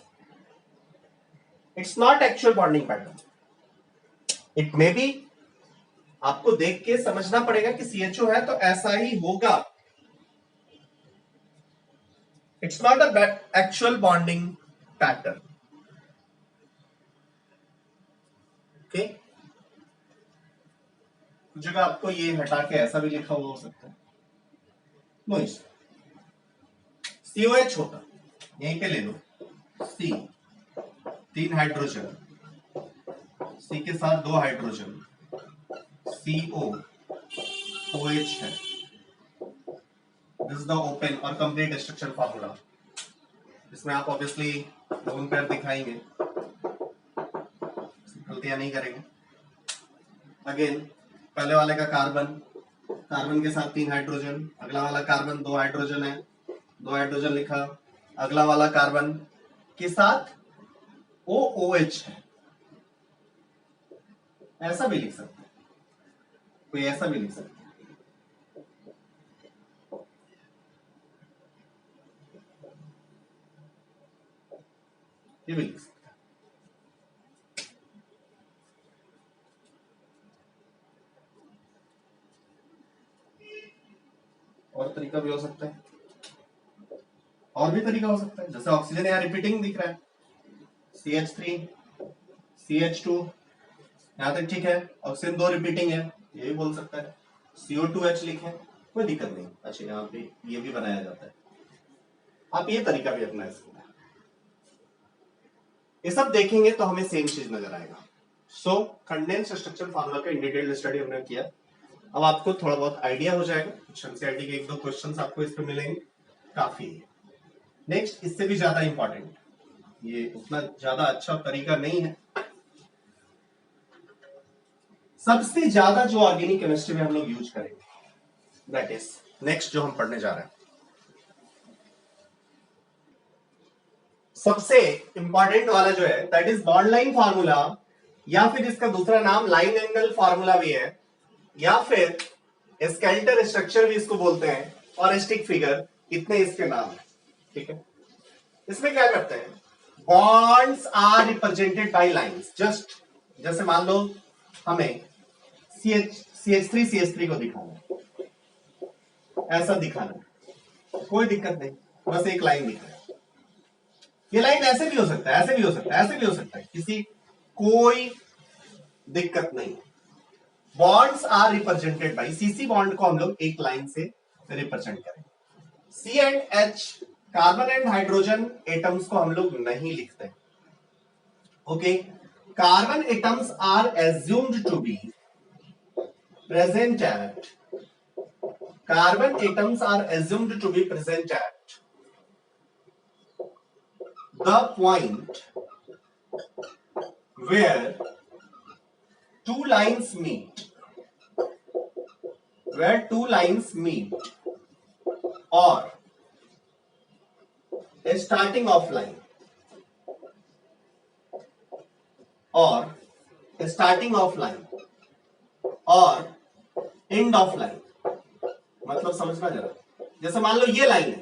it's not actual bonding pattern. It may be, आपको देख के समझना पड़ेगा कि CHO है तो ऐसा ही होगा, it's not a actual bonding pattern. Okay, जगह आपको ये हटा के ऐसा भी लिखा हुआ हो सकता है, नो इश्यू। COH होता, यहीं पे ले लो, C 3 हाइड्रोजन, C के साथ 2 हाइड्रोजन, CO OH है। दिस इज द ओपन और कंप्लीट स्ट्रक्चर फार्मूला। इसमें आप ऑब्वियसली लोन पेयर दिखाएंगे, गलतियां नहीं करेंगे। अगेन पहले वाले का कार्बन, कार्बन के साथ 3 हाइड्रोजन, अगला वाला कार्बन 2 हाइड्रोजन है, 2 हाइड्रोजन लिखा, अगला वाला कार्बन के साथ OOH है। ऐसा भी लिख सकते हैं, कोई ऐसा भी लिख सकते हैं, ये भी लिख सकते हैं। और तरीका भी हो सकता है, और भी तरीका हो सकता है, जैसे ऑक्सीजन यहाँ रिपीटिंग दिख रहा है, CH3 CH2, यहां तक ठीक है। ऑक्सीजन 2 रिपीटिंग है, ये भी बोल सकता है। CO2H लिखे, कोई दिक्कत नहीं। अच्छा यहाँ पे ये भी बनाया जाता है, आप ये तरीका भी अपना सकते हैं। ये सब देखेंगे तो हमें सेम चीज नजर आएगा। सो कंडेंस्ड स्ट्रक्चर फार्मूला का इन डिटेल स्टडी हमने किया। अब आपको थोड़ा बहुत आइडिया हो जाएगा, कुछ एनसीईआरटी के 1-2 क्वेश्चंस आपको इस पे मिलेंगे, काफी है। नेक्स्ट इससे भी ज्यादा इंपॉर्टेंट, ये उतना ज्यादा अच्छा तरीका नहीं है, सबसे ज्यादा जो ऑर्गेनिक केमिस्ट्री में हम लोग यूज करेंगे, दैट इज नेक्स्ट जो हम पढ़ने जा रहे हैं। सबसे इंपॉर्टेंट वाला जो है that is bond line formula, या फिर इसका दूसरा नाम लाइन एंगल फार्मूला भी है, या फिर स्केलेटल स्ट्रक्चर भी इसको बोलते हैं, और स्टिक फिगर, इतने इसके नाम है। ठीक है, इसमें क्या करते हैं, bonds are represented by lines. Just जैसे मान लो हमें CH3 को दिखाना, ऐसा दिखाना, कोई दिक्कत नहीं, बस एक लाइन दिख रहा है। ये लाइन ऐसे भी हो सकता है, ऐसे भी हो सकता है, ऐसे भी हो सकता है, किसी कोई दिक्कत नहीं। Bonds are represented by, CC bond को हम लोग एक लाइन से रिप्रेजेंट करें। C and H carbon and hydrogen atoms को हम लोग नहीं लिखते। Okay, carbon atoms are assumed to be present at, carbon atoms are assumed to be present at the point where two lines meet, or a starting of line, or a starting of line, और end of line. मतलब समझना जरा, जैसे मान लो ये line है,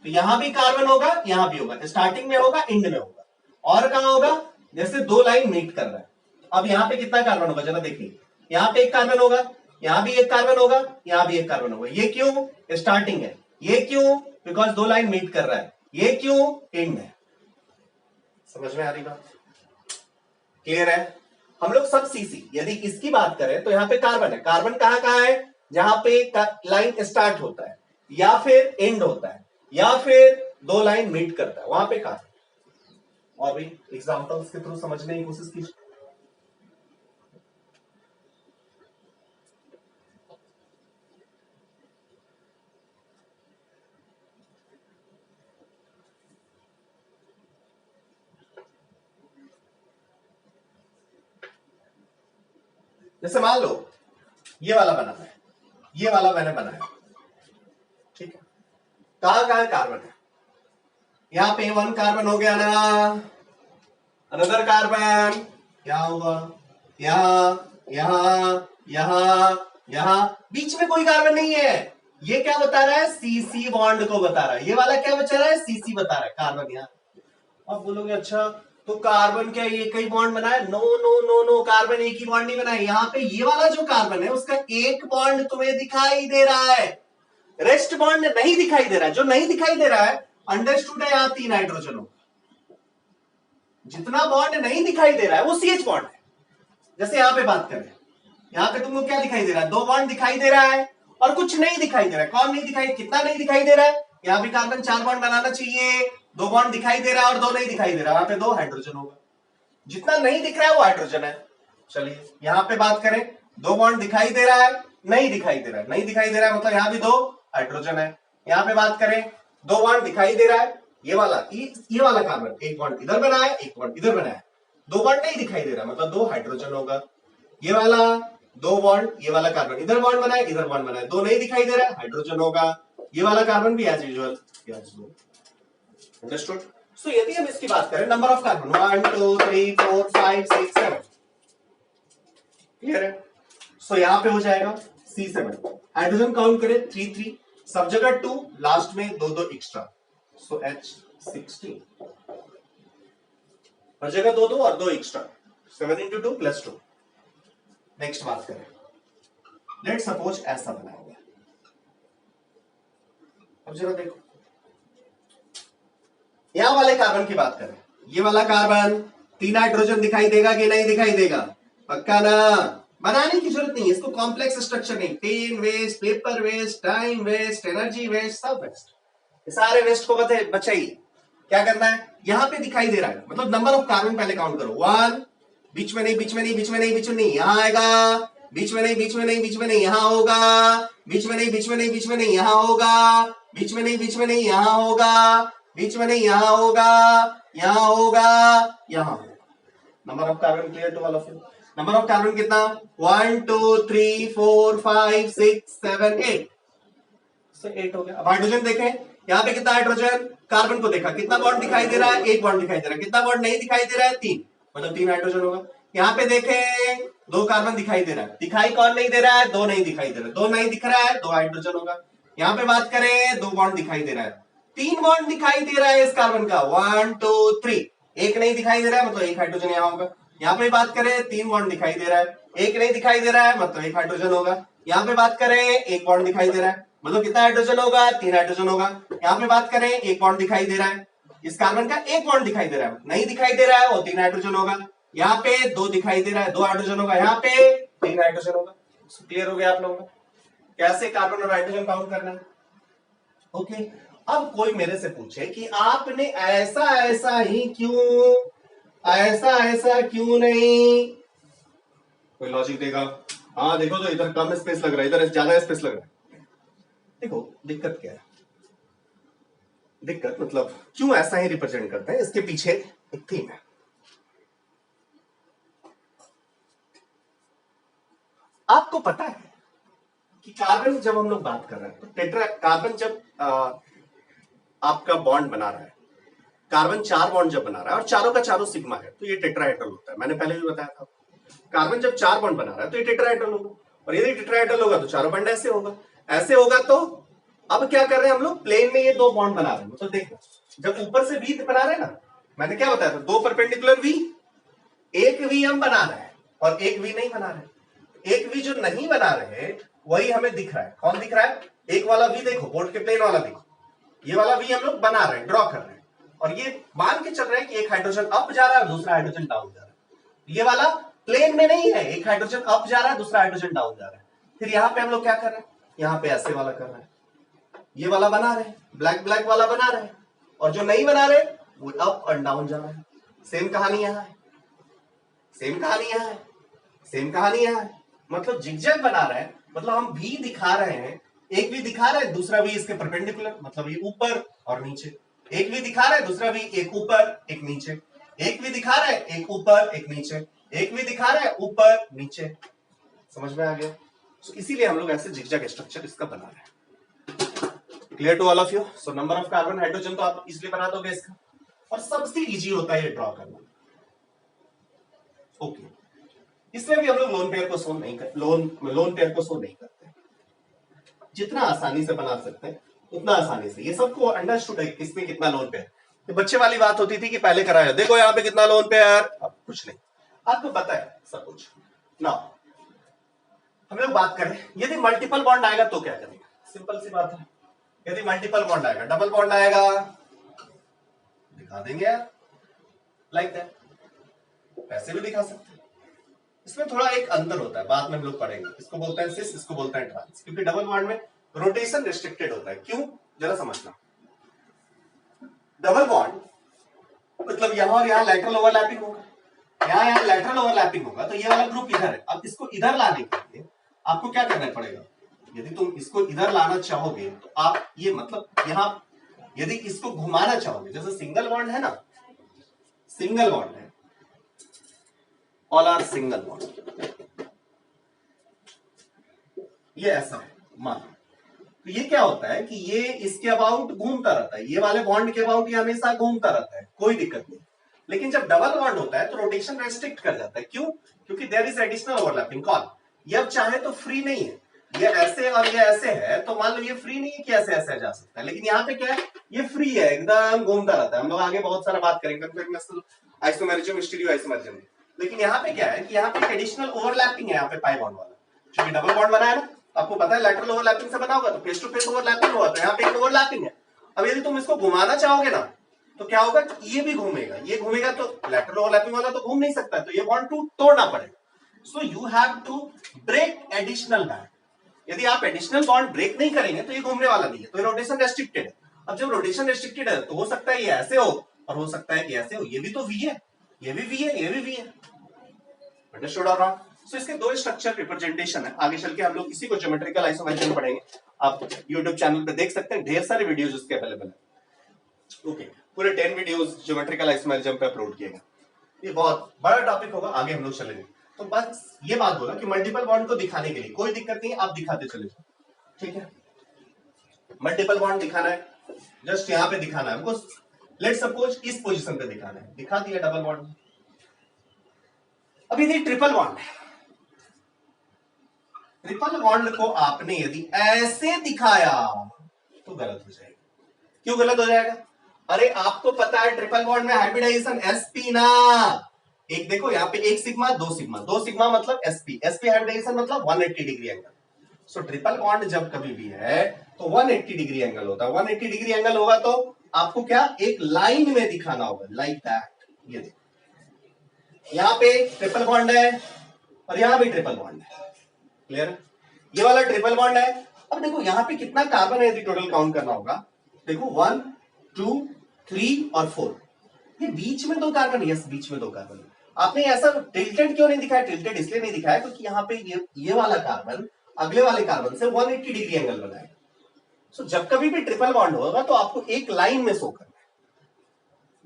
तो यहां भी कार्बन होगा, यहां भी होगा, स्टार्टिंग में होगा, एंड में होगा, और कहां होगा, जैसे 2 लाइन मीट कर रहा है। अब यहां पे कितना कार्बन होगा जरा देखिए, यहां पे एक कार्बन होगा, यहां भी एक कार्बन होगा, यहां भी एक कार्बन होगा। ये क्यों, स्टार्टिंग है। ये क्यों, बिकॉज 2 लाइन मीट कर रहा है। ये क्यों, एंड है। समझ में आ रही बात, क्लियर है। हम लोग सब CC, यदि इसकी बात करें तो यहां पे कार्बन है, कार्बन कहां है, जहां पे लाइन स्टार्ट होता है, या फिर एंड होता है, या फिर 2 लाइन मीट करता है, वहां पे कार्बन। और भी एग्जांपल्स के थ्रू समझने की कोशिश कीजिए। जैसे मान लो ये वाला बना है, ये वाला मैंने बनाया, ठीक है, कहां कार्बन है, यहां पे 1 कार्बन हो गया ना, अनदर कार्बन यहां होगा, यहां यहां यहां यहां, बीच में कोई कार्बन नहीं है। ये क्या बता रहा है, CC बॉन्ड को बता रहा है। ये वाला क्या बचा रहा है, CC बता रहा है, कार्बन यहां। अब बोलोगे अच्छा तो कार्बन क्या एक ही बॉन्ड बनाया, no no no no, carbon एक ही बॉन्ड नहीं बनाया। यहाँ पे ये वाला जो कार्बन है उसका एक बॉन्ड तुम्हें दिखाई दे रहा है, रेस्ट बॉन्ड नहीं दिखाई दे रहा है। जो नहीं दिखाई दे रहा है, अंडरस्टूड है, यहाँ 3 हाइड्रोजन होगा। जितना बॉन्ड नहीं दिखाई दे रहा है वो CH बॉन्ड है। जैसे यहाँ पे बात करें, यहाँ पे तुमको क्या दिखाई दे रहा है, 2 बॉन्ड दिखाई दे रहा है और कुछ नहीं दिखाई दे रहा है। कौन नहीं दिखाई, कितना नहीं दिखाई दे रहा है, यहाँ भी कार्बन 4 बॉन्ड बनाना चाहिए, 2 बॉन्ड दिखाई दे रहा है और 2 नहीं दिखाई दे रहा, वहां पे 2 हाइड्रोजन होगा, जितना नहीं दिख रहा है वो हाइड्रोजन है। चलिए यहां पे बात करें, 2 बॉन्ड दिखाई दे रहा है, नहीं दिखाई दे रहा है, नहीं दिखाई दे रहा है मतलब यहां भी 2 हाइड्रोजन है। यहां पे बात करें, 2 बॉन्ड दिखाई दे रहा है, ये वाला कार्बन 1 बॉन्ड इधर बना है, 1 बॉन्ड इधर बना है, 2 बॉन्ड नहीं दिखाई दे रहा मतलब 2 हाइड्रोजन होगा। ये वाला 2 बॉन्ड, ये वाला कार्बन इधर बॉन्ड बना है, इधर बॉन्ड बना है, 2 नहीं दिखाई दे रहा है, हाइड्रोजन होगा। ये वाला कार्बन भी एज यूजुअल। अंडरस्टूड? सो यदि हम इसकी बात करें, नंबर ऑफ कार्बन 1 2 3 4 5 6 7, क्लियर है? सो यहां पे हो जाएगा C7। हाइड्रोजन काउंट करें 3 3, सब जगह 2, लास्ट में 2 2 एक्स्ट्रा, सो H16, हर जगह 2 2 और 2 एक्स्ट्रा, 7 into 2 + 2। नेक्स्ट बात करें, लेट सपोज ऐसा बनाएंगे। अब जरा देखो, यहां वाले कार्बन की बात करें, ये वाला कार्बन 3 हाइड्रोजन दिखाई देगा कि नहीं दिखाई देगा? पक्का ना? बनाने की जरूरत नहीं है, इसको कॉम्प्लेक्स स्ट्रक्चर नहीं, pen waste, paper waste, time waste, energy waste, सब वेस्ट, सारे वेस्ट को बचाइए। क्या करना है, यहां पे दिखाई दे रहा है मतलब नंबर ऑफ कार्बन पहले काउंट करो, 1, बीच में नहीं, बीच में नहीं, बीच में नहीं, बीच में नहीं, यहां आएगा, बीच में नहीं, बीच में नहीं, बीच में नहीं, यहां होगा, बीच में नहीं, बीच में नहीं, बीच में नहीं, यहां होगा, बीच में नहीं, बीच में नहीं, यहां होगा, बीच में नहीं, यहां होगा, यहां होगा, यहां होगा। Number of carbon clear to all of you? Number of carbon कितना? 1 2 3 4 5 6 7 8, 8 हो गया। अब हाइड्रोजन देखें, यहाँ पे कितना हाइड्रोजन, कार्बन को देखा, कितना बॉन्ड दिखाई दे रहा है? 1 बॉन्ड दिखाई दे रहा है, कितना बॉन्ड नहीं दिखाई दे रहा है? 3, मतलब 3 हाइड्रोजन होगा। यहाँ पे देखें, 2 कार्बन दिखाई दे रहा है, दिखाई कौन नहीं दे रहा है? 2 नहीं दिखाई दे रहा है, 2 नहीं दिख रहा है, 2 हाइड्रोजन होगा। यहाँ पे बात करें, 2 बॉन्ड दिखाई दे रहा है, 3 बॉन्ड दिखाई दे रहा है इस कार्बन का, 1 2 3, 1 नहीं दिखाई दे रहा है मतलब 1 हाइड्रोजन यहाँ होगा। यहाँ पे बात करें, 3 बॉन्ड दिखाई दे रहा है, 1 नहीं दिखाई दे रहा है मतलब 1 हाइड्रोजन होगा। यहाँ पे बात करें, 1 बॉन्ड दिखाई दे रहा है मतलब कितना हाइड्रोजन होगा? 3 हाइड्रोजन होगा। यहाँ पे बात करें, 1 बॉन्ड दिखाई दे रहा है, इस कार्बन का 1 बॉन्ड दिखाई दे रहा है, नहीं दिखाई दे रहा है, वो 3 हाइड्रोजन होगा। यहाँ पे 2 दिखाई दे रहा है, 2 हाइड्रोजन होगा, यहाँ पे 3 हाइड्रोजन होगा। क्लियर हो गया आप लोगों को कैसे कार्बन और हाइड्रोजन काउंट करना है? ओके। अब कोई मेरे से पूछे कि आपने ऐसा ऐसा ही क्यों, ऐसा ऐसा क्यों नहीं, कोई लॉजिक देगा? हाँ देखो, तो इधर कम स्पेस लग रहा है, इधर ज्यादा स्पेस लग रहा है। देखो दिक्कत क्या है, दिक्कत मतलब क्यों ऐसा ही रिप्रेजेंट करते हैं, इसके पीछे एक थीम है। आपको पता है कि कार्बन जब हम लोग बात कर रहे हैं तो टेट्रा कार्बन जब आपका बॉन्ड बना रहा है, कार्बन 4 बॉन्ड जब बना रहा है और चारों का चारों सिग्मा है तो ये टेट्राहेड्रल होता है। मैंने पहले भी बताया था, कार्बन जब 4 बॉन्ड बना रहा है तो ये टेट्राहेड्रल होगा, और यदि टेट्राहेड्रल होगा तो चारों बॉन्ड ऐसे होगा, ऐसे होगा। तो अब क्या कर रहे हैं हम लोग, प्लेन में ये 2 बॉन्ड बना रहे हैं। तो देखो, जब ऊपर से वी बना रहे हैं ना, मैंने क्या बताया था, 2 परपेंडिकुलर वी, एक वी हम बना रहे हैं और एक वी नहीं बना रहे। एक वी जो नहीं बना रहे वही हमें दिख रहा है। कौन दिख रहा है? एक वाला वी देखो, बोर्ड के प्लेन वाला देखो, ये वाला वी हम लोग बना रहे हैं, ड्रॉ कर रहे हैं, और ये मान के चल रहे हैं कि एक हाइड्रोजन अप जा रहा है, दूसरा हाइड्रोजन डाउन जा रहा है। ये वाला प्लेन में नहीं है, एक हाइड्रोजन अप जा रहा है, दूसरा हाइड्रोजन डाउन जा रहा है। फिर यहाँ पे हम लोग क्या कर रहे हैं, यहाँ पे ऐसे वाला कर रहे हैं, ये वाला बना रहे हैं, ब्लैक ब्लैक वाला बना रहे हैं, और जो नहीं बना रहे वो अप और डाउन जा रहा है। सेम कहानी यहाँ है, सेम कहानी यहाँ है, सेम कहानी यहाँ है। मतलब जिगजैग बना रहे हैं, मतलब हम भी दिखा रहे हैं, एक भी दिखा रहे हैं, दूसरा भी इसके परपेंडिकुलर, मतलब ये ऊपर और नीचे। एक भी दिखा रहा है, दूसरा भी एक ऊपर एक नीचे। एक भी दिखा रहा है, एक ऊपर एक नीचे। एक भी दिखा रहा है, ऊपर नीचे। समझ में आ गया? तो इसीलिए हम लोग ऐसे जिगजैग स्ट्रक्चर इसका बना रहे हैं। Clear to all of you? So number of carbon hydrogen तो आप इसलिए बना दोगे इसका, और सबसे इजी होता है ये ड्रॉ करना। ओके, इसमें भी हम लोग लोन पेयर को शो नहीं करते, लोन पेयर को शो नहीं करते। जितना आसानी से बना सकते हैं उतना आसानी से। ये सबको अंडरस्टूड है किसमें कितना लोन पेयर। तो बच्चे वाली बात होती थी कि पहले कराया, देखो यहाँ पे कितना लोन पेयर, अब कुछ नहीं, आपको पता है सब कुछ ना। हम लोग बात करें, यदि मल्टीपल बॉन्ड आएगा तो क्या करेंगे? सिंपल सी बात है, यदि मल्टीपल बॉन्ड आएगा, डबल बॉन्ड आएगा, दिखा देंगे यार, लाइक दैट। ऐसे भी दिखा सकते हैं। इसमें थोड़ा एक अंतर होता है, बाद में हम लोग पढ़ेंगे। इसको बोलते हैं सिस, इसको बोलते हैं ट्रांस, क्योंकि डबल बॉन्ड में रोटेशन रिस्ट्रिक्टेड होता है। क्यों, जरा समझना। डबल बॉन्ड मतलब यहां और यहां लैटरल ओवरलैपिंग होगा, यहां लैटरल ओवरलैपिंग होगा, तो ये वाला ग्रुप इधर है। अब इसको इधर लाने के लिए आपको क्या करना पड़ेगा, यदि तुम इसको इधर लाना चाहोगे तो आप ये मतलब यहां यदि इसको घुमाना चाहोगे, जैसे सिंगल बॉन्ड है ना, सिंगल बॉन्ड है, ऑल आर सिंगल बॉन्ड, ये ऐसा है मान। तो ये क्या होता है कि ये इसके अबाउट घूमता रहता है, ये वाले बॉन्ड के अबाउट ये हमेशा घूमता रहता है, कोई दिक्कत नहीं। लेकिन जब डबल बॉन्ड होता है तो रोटेशन रेस्ट्रिक्ट कर जाता है। क्यों? क्योंकि there is additional overlapping call. ये अब चाहे तो फ्री नहीं है, ये ऐसे और ये ऐसे है, तो मान लो ये फ्री नहीं है कि ऐसे ऐसे जा सकता है, लेकिन यहाँ पे क्या है, ये फ्री है, एकदम घूमता रहता है। हम लोग आगे बहुत सारा बात करेंगे आइसोमेरिज्म, स्टीरियो आइसोमेरिज्म। लेकिन यहाँ पे क्या है कि यहाँ पे एडिशनल ओवरलैपिंग है, यहाँ पे पाई बॉन्ड वाला, क्योंकि डबल बॉन्ड बना है ना, आपको पता है लैटरल ओवरलैपिंग से बना होगा, तो फेस टू फेस ओवरलैपिंग होगा, तो यहाँ पे एक ओवरलैपिंग है। अब यदि तुम इसको घुमाना चाहोगे ना, तो क्या होगा, ये भी घूमेगा, ये घूमेगा, तो लैटरल ओवरलैपिंग वाला तो घूम नहीं सकता, तो ये बॉन्ड तोड़ना पड़ेगा। So you have to break additional bond. यदि आप एडिशनल बॉन्ड ब्रेक नहीं करेंगे तो ये घूमने वाला नहीं है, तो ये रोटेशन रेस्ट्रिक्टेड है। अब जब रोटेशन रेस्ट्रिक्टेड है तो हो सकता है ये ऐसे हो और हो सकता है कि ऐसे हो। ये भी तो वी है, ये भी वी है, ये भी वी है। अंडरस्टूड और नॉट? सो इसके दो स्ट्रक्चर रिप्रेजेंटेशन है। आगे चल के हम लोग इसी को ज्योमेट्रिकल आइसोमेरिज्म पढ़ेंगे। आप YouTube चैनल पे देख सकते हैं, ढेर सारे वीडियोस उसके अवेलेबल है। ओके, पूरे 10 वीडियोस ज्योमेट्रिकल आइसोमेरिज्म पे अपलोड किए गए। ये बहुत बड़ा टॉपिक होगा, आगे हम लोग चलेंगे। तो बस ये बात बोला कि मल्टीपल बॉन्ड को दिखाने के लिए कोई दिक्कत नहीं है, आप दिखाते चले जाओ, ठीक है। मल्टीपल बॉन्ड दिखाना है, जस्ट यहां पे दिखाना है हमको। लेट सपोज इस पोजीशन पे दिखाना है, दिखा दिया डबल बॉन्ड। अब यदि ट्रिपल बॉन्ड है, ट्रिपल बॉन्ड को आपने यदि ऐसे दिखाया तो गलत हो जाएगा। क्यों गलत हो जाएगा? अरे आपको पता है ट्रिपल बॉन्ड में हाइब्रिडाइजेशन sp ना, एक देखो यहाँ पे एक सिग्मा दो सिग्मा, दो सिग्मा मतलब sp, sp हाइब्रिडाइजेशन मतलब 180 डिग्री एंगल। सो ट्रिपल बॉन्ड जब कभी भी है तो 180 डिग्री एंगल होता है। 180 डिग्री एंगल होगा तो आपको क्या एक लाइन में दिखाना होगा, लाइक दैट। ये देखो यहाँ पे ट्रिपल बॉन्ड है और यहाँ भी ट्रिपल बॉन्ड है, क्लियर? ये वाला ट्रिपल बॉन्ड है। अब देखो यहाँ पे कितना कार्बन है यदि टोटल काउंट करना होगा, देखो 1 2 3 और 4, ये बीच में दो कार्बन, यस बीच में दो कार्बन। आपने ऐसा टिल्टेड क्यों नहीं दिखाया? टिल्टेड इसलिए नहीं दिखाया क्योंकि यहाँ पे ये वाला कार्बन अगले वाले कार्बन से 180 डिग्री एंगल बनाएगा। सो जब कभी भी ट्रिपल बॉन्ड होगा तो आपको एक लाइन में शो करना है।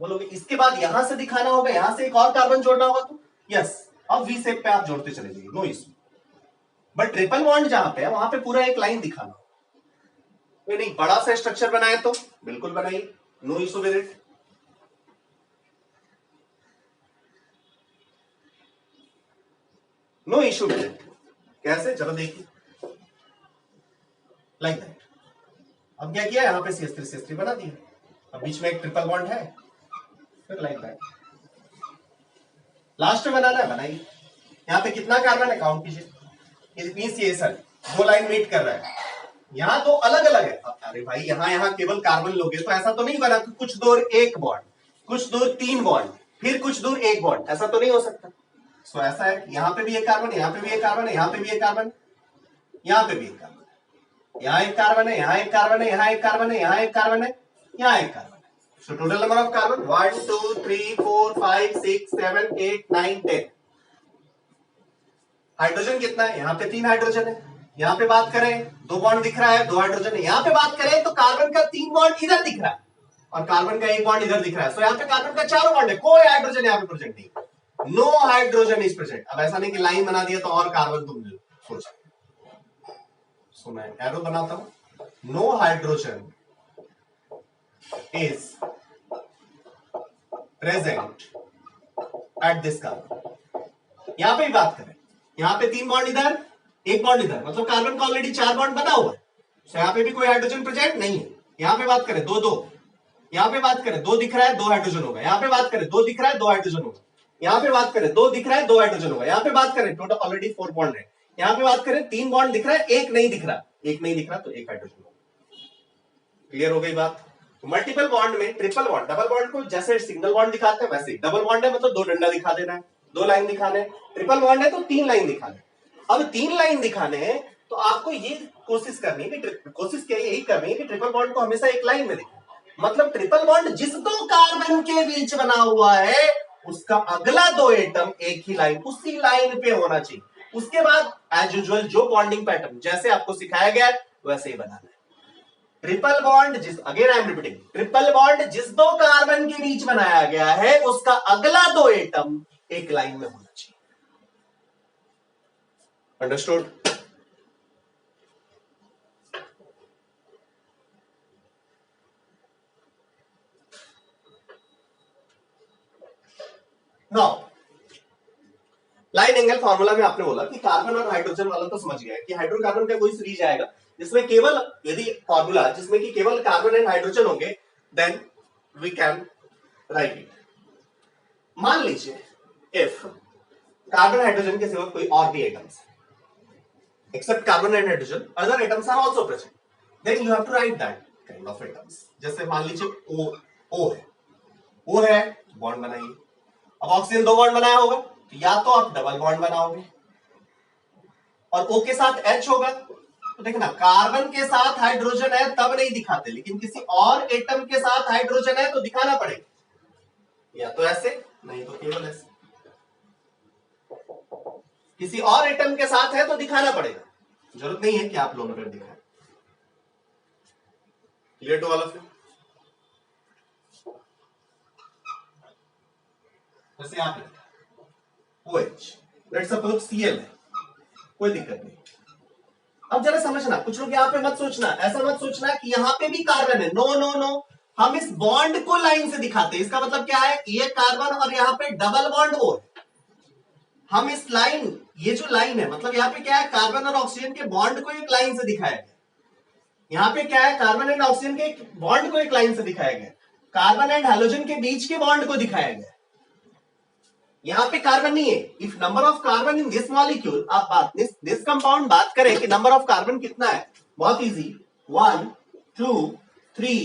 बोलोगे इसके बाद यहां से दिखाना होगा, यहां से एक और कार्बन जोड़ना होगा, तो यस अब वी शेप पे आप जोड़ते चले जाइए, no issue. But triple bond जहां पे है वहां पे पूरा एक लाइन दिखाना होगा। नहीं बड़ा सा स्ट्रक्चर बनाए तो बिल्कुल बनाइए, no issue with it. No issue with it. कैसे? चलो देखिए, लाइक दैट। अब क्या किया, यहां पे CH3 बना दिया, अब बीच में एक ट्रिपल बॉन्ड है, फिर लाइक दैट। लास्ट में बनाना है, बनाइए। यहाँ पे कितना कार्बन है काउंट कीजिए, इट मींस ये सर दो लाइन मीट कर रहा है, यहाँ तो अलग अलग है। अरे भाई यहाँ केवल कार्बन लोगे तो ऐसा तो नहीं बना कि कुछ दूर एक बॉन्ड, कुछ दूर 3 बॉन्ड, फिर कुछ दूर एक बॉन्ड, ऐसा तो नहीं हो सकता। सो ऐसा है, यहाँ पे भी एक कार्बन, यहाँ पे भी एक कार्बन है, यहाँ पे भी एक कार्बन, यहाँ पे भी एक कार्बन, यहाँ एक कार्बन है, यहाँ एक कार्बन है, यहाँ एक कार्बन है, यहाँ एक कार्बन है, यहाँ एक कार्बन है। So total number of carbon 1 2 3 4 5 6 7 8 9 10। Hydrogen कितना है? यहाँ पे 3 हाइड्रोजन है। यहाँ पे बात करें 2 बॉन्ड दिख रहा है, 2 हाइड्रोजन है। यहाँ पे बात करें तो कार्बन का 3 बॉन्ड इधर दिख रहा है और कार्बन का 1 बॉन्ड इधर दिख रहा है। सो यहाँ पे कार्बन का 4 बॉन्ड है, कोई हाइड्रोजन यहाँ पे प्रेजेंट नहीं, नो हाइड्रोजन इज प्रेजेंट। अब ऐसा नहीं कि लाइन बना दिया तो और कार्बन तुम सोचा। सो मैं एरो बनाता हूं, no hydrogen is present at this carbon. यहां पे भी बात करें, यहां पे 3 बॉन्ड इधर, 1 बॉन्ड इधर, मतलब कार्बन का ऑलरेडी 4 बॉन्ड बना हुआ है। सो यहां पे भी कोई हाइड्रोजन प्रेजेंट नहीं है। यहां पे बात करें 2 2, यहां पे बात करें 2 दिख रहा है, 2 हाइड्रोजन होगा। यहां पे बात करें 2 दिख रहा है, 2 हाइड्रोजन होगा। यहां पे बात करें 2 दिख रहा है, 2 हाइड्रोजन होगा। यहां पे बात करें टोटल ऑलरेडी 4 बॉन्ड है। यहां पे बात करें 3 बॉन्ड दिख रहा है, 1 नहीं दिख रहा, 1 नहीं दिख रहा तो 1 हाइड्रोजन होगा। क्लियर हो गई बात? तो मल्टीपल बॉन्ड में ट्रिपल बॉन्ड, डबल बॉन्ड को जैसे सिंगल बॉन्ड दिखाते हैं वैसे डबल बॉन्ड है मतलब 2 डंडा दिखा देना है, 2 लाइन दिखाने। ट्रिपल बॉन्ड है तो 3 लाइन दिखाने। अब 3 लाइन दिखाने हैं तो आपको ये कोशिश करनी है कि कोशिश क्या यही करनी है कि ट्रिपल बॉन्ड को हमेशा एक लाइन में दिखाए। मतलब ट्रिपल बॉन्ड जिस दो कार्बन के बीच बना हुआ है उसका अगला दो एटम एक ही लाइन उसी लाइन पे होना चाहिए। उसके बाद एज यूजुअल जो बॉन्डिंग पैटर्न जैसे आपको सिखाया गया है वैसे ही बनाना है। ट्रिपल बॉन्ड जिस again I am repeating triple bond जिस दो कार्बन के बीच बनाया गया है उसका अगला दो एटम एक लाइन में होना चाहिए। Understood? Now line angle formula में आपने बोला कि कार्बन और हाइड्रोजन वाला तो समझ गया है कि हाइड्रोकार्बन का कोई सीरीज आएगा जिसमें केवल यदि फॉर्मूला जिसमें कि केवल कार्बन एंड हाइड्रोजन होंगे then we can write it. मान लीजिए इफ कार्बन हाइड्रोजन के सिवा कोई और भी atoms except carbon and hydrogen other atoms are also present then you have to write that kind of atoms. जैसे मान लीजिए ओ है बॉन्ड बनाइए। अब ऑक्सीजन दो बॉन्ड बनाया होगा तो या तो आप डबल बॉन्ड बनाओगे और O के साथ H होगा तो देखना कार्बन के साथ हाइड्रोजन है तब नहीं दिखाते लेकिन किसी और एटम के साथ हाइड्रोजन है तो दिखाना पड़ेगा या तो ऐसे नहीं तो केवल ऐसे। किसी और एटम के साथ है तो दिखाना पड़ेगा जरूरत नहीं है कि आप लोन पर दिखाएं। Clear to all of you? जैसे आप OH लेट्स सपोज Cl है कोई दिक्कत नहीं। अब जरा समझना कुछ लोग यहां पे मत सोचना ऐसा मत सोचना कि यहां पे भी कार्बन है। नो नो नो हम इस बॉन्ड को लाइन से दिखाते हैं। इसका मतलब क्या है ये कार्बन और यहां पे डबल बॉन्ड O है। हम इस लाइन ये जो लाइन है मतलब यहां पे क्या है कार्बन और ऑक्सीजन के बॉन्ड को एक लाइन से दिखाया गया। यहां पे क्या है कार्बन एंड ऑक्सीजन के बॉन्ड को एक लाइन से दिखाया गया। कार्बन एंड हैलोजन के बीच के बॉन्ड को दिखाया गया। यहां पे कार्बन नहीं है। If number of carbon in this molecule आप बात दिस कंपाउंड बात करें कि नंबर ऑफ कार्बन कितना है बहुत इजी 1 2 3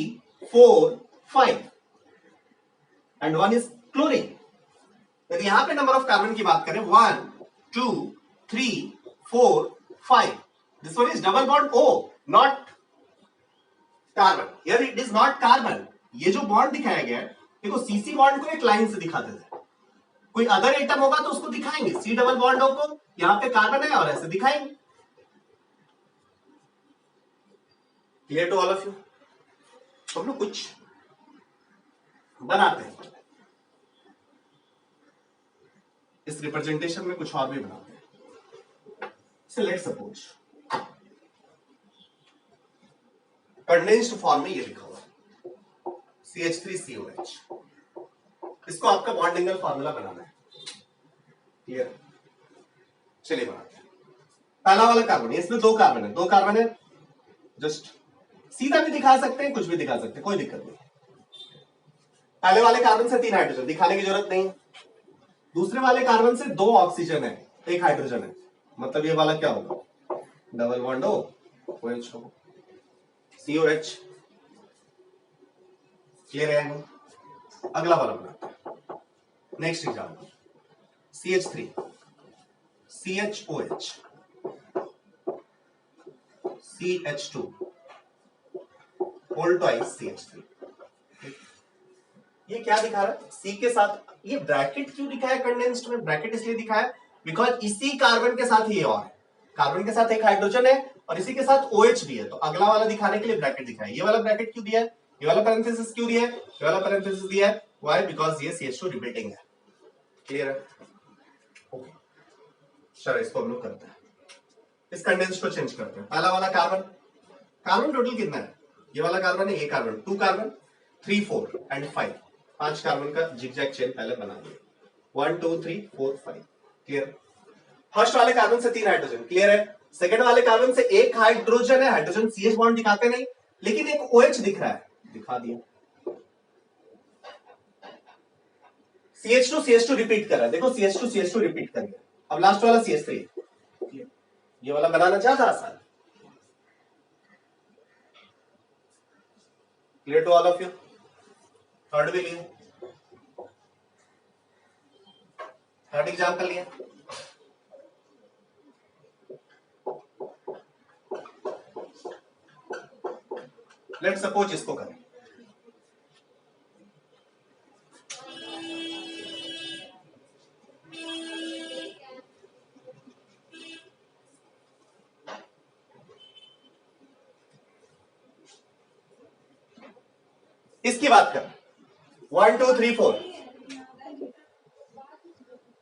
4 5 एंड 1 इज क्लोरीन। यदि यहां पे नंबर ऑफ कार्बन की बात करें 1 2 3 4 5 this one is double bond O not carbon. Here it is not carbon. ये जो बॉन्ड दिखाया गया है देखो सीसी बॉन्ड को एक लाइन से दिखाते थे। कोई अदर एटम होगा तो उसको दिखाएंगे सी डबल बॉन्ड को यहां पे कार्बन है और ऐसे दिखाएंगे। Clear to all of you? हम लोग कुछ बनाते हैं इस रिप्रेजेंटेशन में कुछ और भी बनाते हैं। So let's suppose condensed form में ये लिखा हुआ है CH3COH। इसको आपका बॉन्ड एंगल फार्मूला बनाना है। क्लियर? चलिए बनाते हैं। पहला वाला कार्बन है इसमें दो कार्बन है जस्ट सीधा भी दिखा सकते हैं कुछ भी दिखा सकते हैं कोई दिक्कत नहीं। पहले वाले कार्बन से 3 हाइड्रोजन दिखाने की जरूरत नहीं। दूसरे वाले कार्बन से 2 ऑक्सीजन है 1 हाइड्रोजन है मतलब ये वाला क्या होगा डबल बॉन्ड OH होगा COH। क्लियर है? अगला वाला बनाते हैं। Next example CH3 CHOH CH2 whole twice CH3। ये क्या दिखा रहा है C के साथ ये ब्रैकेट क्यों दिखाया कंडेंस्ड में? ब्रैकेट इसलिए दिखाया बिकॉज इसी कार्बन के साथ ये और है। कार्बन के साथ एक हाइड्रोजन है और इसी के साथ OH भी है तो अगला वाला दिखाने के लिए ब्रैकेट दिखाया। ये वाला ब्रैकेट क्यों दिया है? ये वाला पैरेंथेसिस क्यों दिया है? ये वाला पैरेंथेसिस दिया है व्हाई बिकॉज ये CH2 रिपीटिंग है। क्लियर है? ओके चलो इसको हम लोग करते हैं इस कंडेंस्ड को चेंज करते हैं। पहला वाला कार्बन टोटल कितना है? ये वाला कार्बन है ये कार्बन 2 कार्बन 3 4 एंड 5 5 कार्बन का जिगजैग चेन पहले बना दिया 1 2 3 4 5। क्लियर? फर्स्ट वाले कार्बन से 3 हाइड्रोजन क्लियर है। सेकंड वाले कार्बन से 1 हाइड्रोजन है हाइड्रोजन CH बॉन्ड दिखाते नहीं लेकिन एक OH दिख रहा है दिखा दिया। CH2 रिपीट कर रहा है देखो CH2 रिपीट कर गया। अब लास्ट वाला CH3 ये वाला बनाना ज्यादा आसान। Clear to all of you? Third भी लिया थर्ड एग्जाम्पल लिया। लेट्स सपोज इसको करें इसकी बात कर, 1 2 3 4,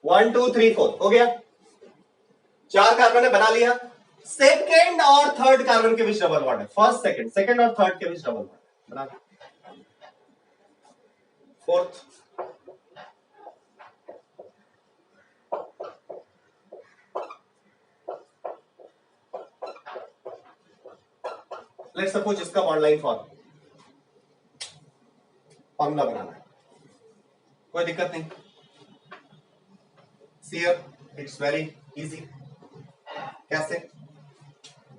1 2 3 4 हो गया, 4 कार्बन ने बना लिया। सेकेंड और थर्ड कार्बन के बीच डबल बॉन्ड है, फर्स्ट सेकेंड, सेकेंड और थर्ड के बीच डबल बॉन्ड बना लिया। फोर्थ, लेट्स सपोज इसका बॉन्ड लाइन फॉर्मूला बनाना है, कोई दिक्कत नहीं, सीयर इट्स वेरी इजी। कैसे?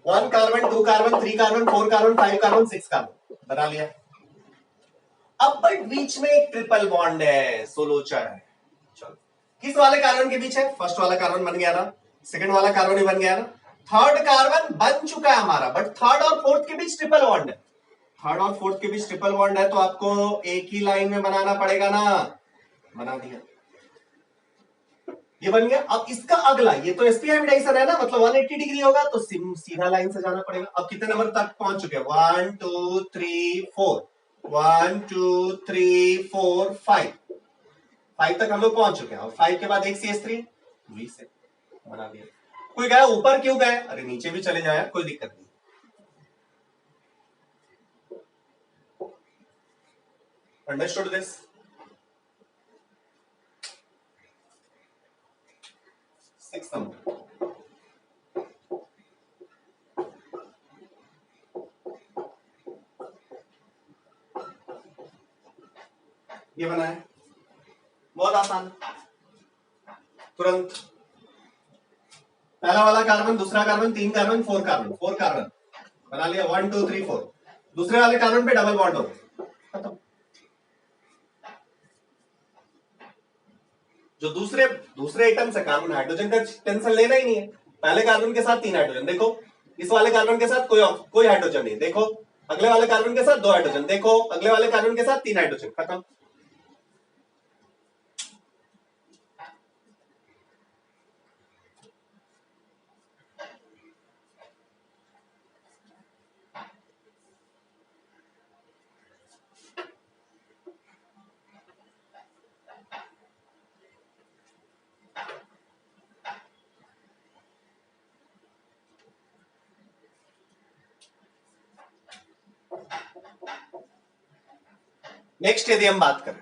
1 carbon, 2 carbon, 3 carbon, 4 carbon, 5 carbon, 6 carbon बना लिया। अब बट बीच में एक ट्रिपल बॉन्ड है, सोलोचर है। चलो, किस वाले कार्बन के बीच है? फर्स्ट वाला कार्बन बन गया ना, सेकंड वाला कार्बन भी बन गया ना, थर्ड कार्बन बन चुका है हमारा, बट थर्ड और फोर्थ के बीच ट्रिपल बॉन्ड है। थर्ड और फोर्थ के बीच ट्रिपल बॉन्ड है तो आपको एक ही लाइन में बनाना पड़ेगा ना, बना दिया, ये बन गया। अब इसका अगला, ये तो sp हाइब्रिडाइजेशन है ना, मतलब 180 डिग्री होगा, तो सीधा लाइन से जाना पड़ेगा। अब कितने नंबर तक पहुंच चुके हैं? 1 2 3 4, 1 2 3 4 5, 5 तक हम लोग पहुंच चुके हैं। और 5 के बाद एक CH3 V से बना दिया। कोई गया ऊपर क्यों गए? अरे नीचे भी चले जाए, कोई दिक्कत नहीं। Understood this? सिक्स नंबर, ये बना है, बहुत आसान, तुरंत। पहला वाला कार्बन, दूसरा कार्बन, 3 कार्बन, 4 कार्बन, 4 कार्बन बना लिया, 1 2 3 4। दूसरे वाले कार्बन पे डबल बॉन्ड हो गया, खत्म। जो दूसरे दूसरे एटम से कार्बन हाइड्रोजन का टेंशन लेना ही नहीं है। पहले कार्बन के साथ 3 हाइड्रोजन, देखो इस वाले कार्बन के साथ कोई हाइड्रोजन नहीं, देखो अगले वाले कार्बन के साथ 2 हाइड्रोजन, देखो अगले वाले कार्बन के साथ 3 हाइड्रोजन, खत्म। नेक्स्ट यदि हम बात करें,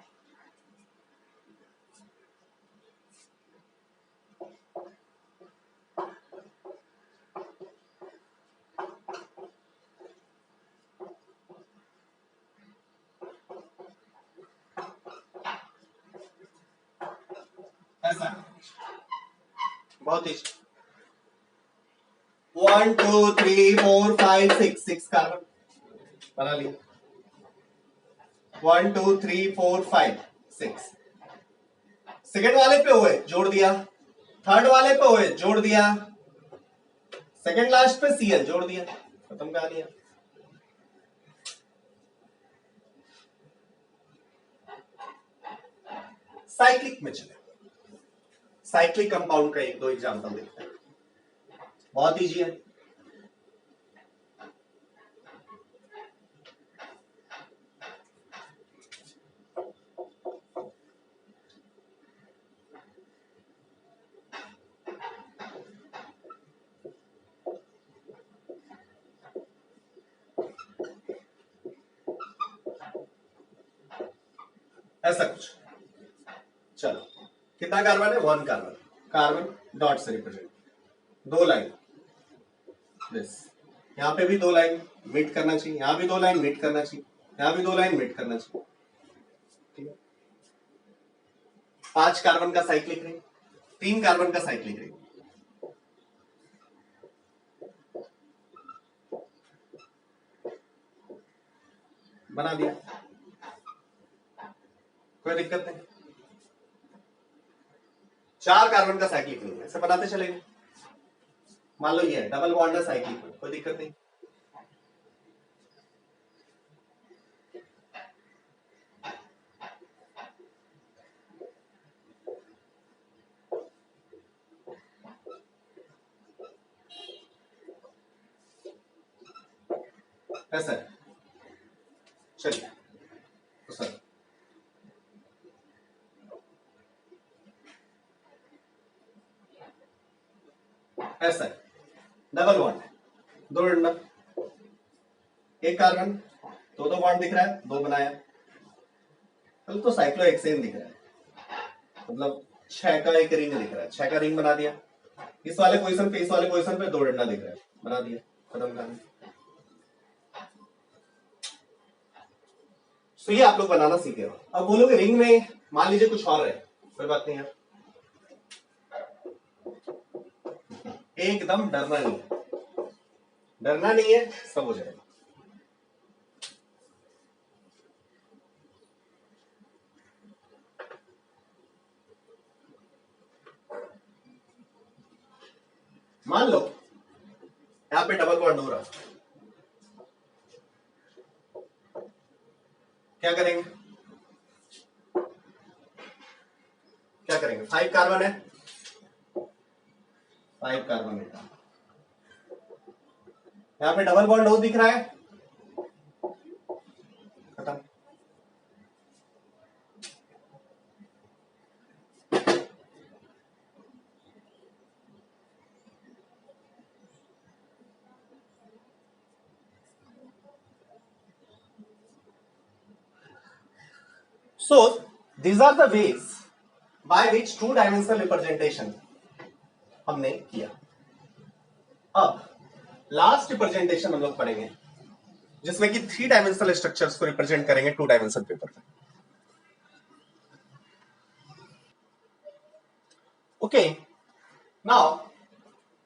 ऐसा बहुत ही 1 2 3 4 5 6, 6 कार्बन बना लिया, 1 2 3 4 5 6। सेकेंड वाले पे हुए जोड़ दिया, थर्ड वाले पे हुए जोड़ दिया, सेकेंड लास्ट पे Cl जोड़ दिया, खत्म कहानी है। साइक्लिक में चले, साइक्लिक कंपाउंड का एक दो एग्जांपल देखते हैं, बहुत इजी है। ऐसा कुछ, चलो कितना कार्बन है? 1 कार्बन, कार्बन डॉट से रिप्रेजेंट, 2 लाइन, दिस, यहां पे भी 2 लाइन मीट करना चाहिए, यहां भी 2 लाइन मीट करना चाहिए, यहां भी 2 लाइन मीट करना चाहिए, ठीक है। 5 कार्बन का साइक्लिक रिंग, 3 कार्बन का साइक्लिक रिंग बना दिया, कोई दिक्कत नहीं। 4 कार्बन का साइक्लिक रिंग ऐसे बनाते चलेंगे। मान लो ये है डबल बॉन्ड है साइक्लिक में, कोई दिक्कत नहीं। ऐसा है, चलिए दो डंडा, एक कार्बन, दो बॉन्ड दिख रहा है, दो बनाया, तो साइक्लोहेक्सेन दिख रहा है, मतलब 6 का एक रिंग दिख रहा है, 6 का रिंग बना दिया। इस वाले पोजीशन पे, इस वाले पोजीशन पे दो डंडा दिख रहा है, बना दिया, खत्म कहानी। तो ये आप लोग बनाना सीखे हो। अब बोलोगे रिंग में मान लीजिए कुछ और है, कोई बात नहीं है, एकदम डरना नहीं है, डरना नहीं है, सब हो जाएगा। मान लो यहां पे डबल बॉन्ड हो रहा, क्या करेंगे, क्या करेंगे, 5 कार्बन है, 5 कार्बन है, यहां पे डबल बॉन्ड हो दिख रहा है, खत्म। So these are the ways by which two dimensional representation हमने किया। अब लास्ट रिप्रेजेंटेशन हम लोग पढ़ेंगे जिसमें कि 3 डायमेंशनल स्ट्रक्चर्स को रिप्रेजेंट करेंगे 2 डायमेंशनल पेपर में। Okay, now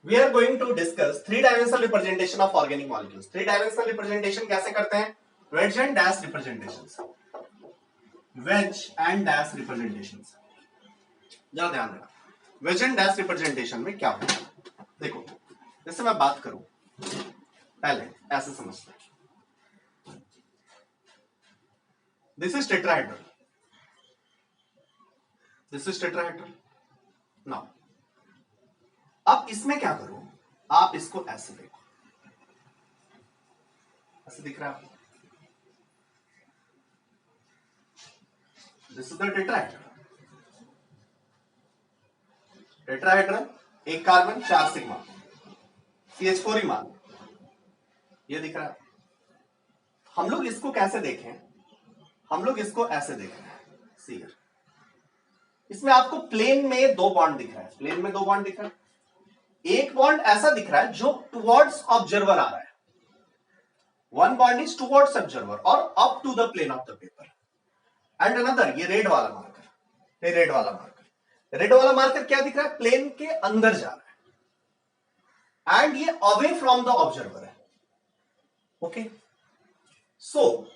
we are going to discuss 3 dimensional representation of organic molecules. 3 dimensional representation कैसे करते हैं, wedge and dash representation, wedge and dash representation. जरा ध्यान देना, वेज एंड डैश रिप्रेजेंटेशन में क्या होता है। देखो जैसे मैं बात करूं, पहले ऐसे समझते हैं, this is tetrahedral, this is tetrahedral. Now अब इसमें क्या करो, आप इसको ऐसे देखो, ऐसे दिख रहा है, this is the tetrahedral, tetrahedral, एक कार्बन 4 सिग्मा, CH4 ही मान, ये दिख रहा है। हम लोग इसको कैसे देखें, हम लोग इसको ऐसे देखें, सी इसमें आपको प्लेन में 2 बॉन्ड दिख रहा है, प्लेन में 2 बॉन्ड दिख रहा है, एक बॉन्ड ऐसा दिख रहा है जो टुवर्ड्स ऑब्जर्वर आ रहा है, 1 बॉन्ड इज टुवर्ड्स ऑब्जर्वर और up to the plane of the paper, and another, ये रेड वाला मार्कर, ये रेड वाला मार्कर, रेड वाला मार्कर क्या दिख रहा है, प्लेन के अंदर जा रहा है, एंड ये अवे फ्रॉम द ऑब्जर्वर है। ओके, सो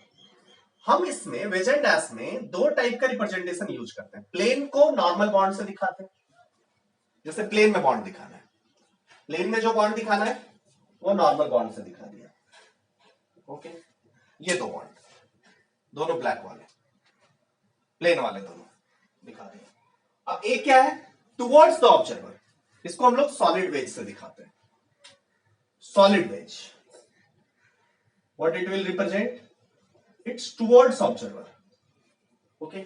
हम इसमें वेज एंड डैश में 2 टाइप का रिप्रेजेंटेशन यूज करते हैं। प्लेन को नॉर्मल बॉन्ड से दिखाते हैं, जैसे प्लेन में बॉन्ड दिखाना है, प्लेन में जो बॉन्ड दिखाना है वो नॉर्मल बॉन्ड से दिखा दिया। ओके, ये 2 बॉन्ड, दोनों ब्लैक वाले, प्लेन वाले दोनों दिखा दिया। अब एक क्या है, टुवर्ड्स द ऑब्जर्वर, इसको हम लोग सॉलिड वेज से दिखाते हैं। Solid wedge, what it will represent, it's towards observer, okay,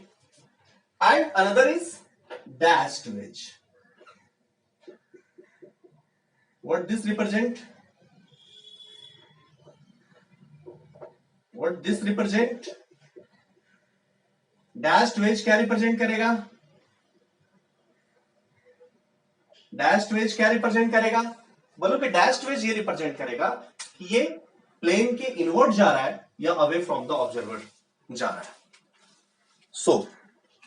and another is dashed wedge. What this represent, what this represent, dashed wedge क्या represent करेगा, dashed wedge क्या represent करेगा, बोलो कि dashed wedge ये represent करेगा कि ये प्लेन के इनवर्ड जा रहा है या अवे फ्रॉम द ऑब्जर्वर जा रहा है। So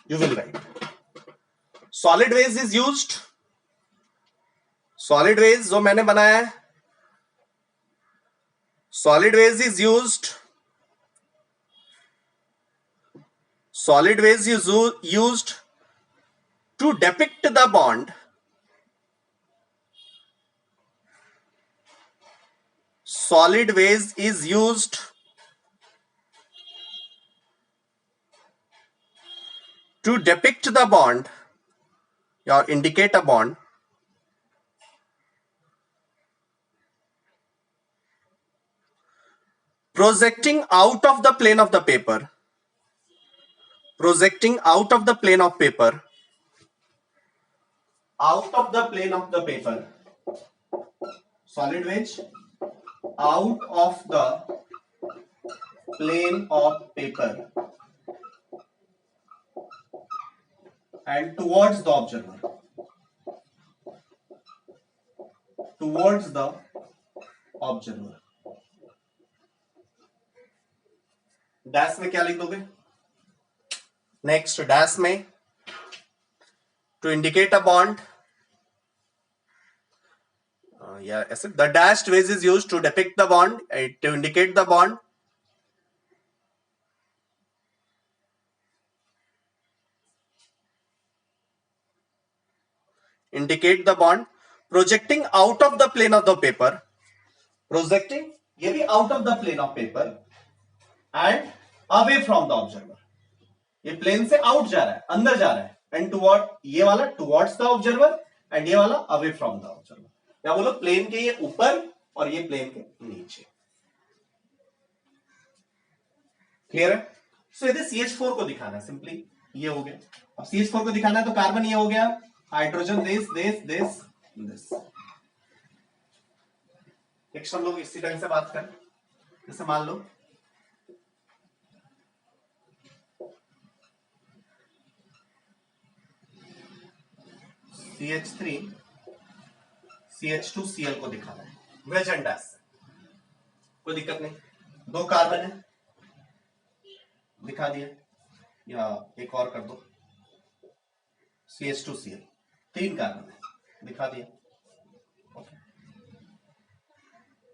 you will write solid wedge is used, solid wedge जो मैंने बनाया है, solid wedge is used, solid wedge is used to depict the bond, solid phase is used to depict the bond or indicate a bond projecting out of the plane of the paper, projecting out of the plane of paper, out of the plane of the paper, solid wedge, out of the plane of paper and towards the observer. Towards the observer. Dash में क्या लिख दोगे? Next dash में to indicate a bond. The dashed wedge is used to depict the bond, to indicate the bond. Indicate the bond. Projecting out of the plane of the paper. Projecting, ये भी out of the plane of paper and away from the observer. ये plane से out जा रहा है, अंदर जा रहा है, एंड टुवर्ड, ये वाला टुवर्ड्स द ऑब्जर्वर एंड ये वाला अवे फ्रॉम द ऑब्जर्वर. या बोलो प्लेन के ये ऊपर और ये प्लेन के नीचे. क्लियर है? सो यदि CH4 को दिखाना है, सिंपली ये हो गया. अब CH4 को दिखाना है तो कार्बन ये हो गया, हाइड्रोजन दिस. नेक्स्ट हम लोग इसी ढंग से बात करें. जैसे मान लो CH3 CH2 Cl को दिखाना है वेज एंड डैश. कोई दिक्कत नहीं, दो कार्बन है, दिखा दिया, या एक और कर दो CH2 Cl, तीन कार्बन है, दिखा दिया. ओके.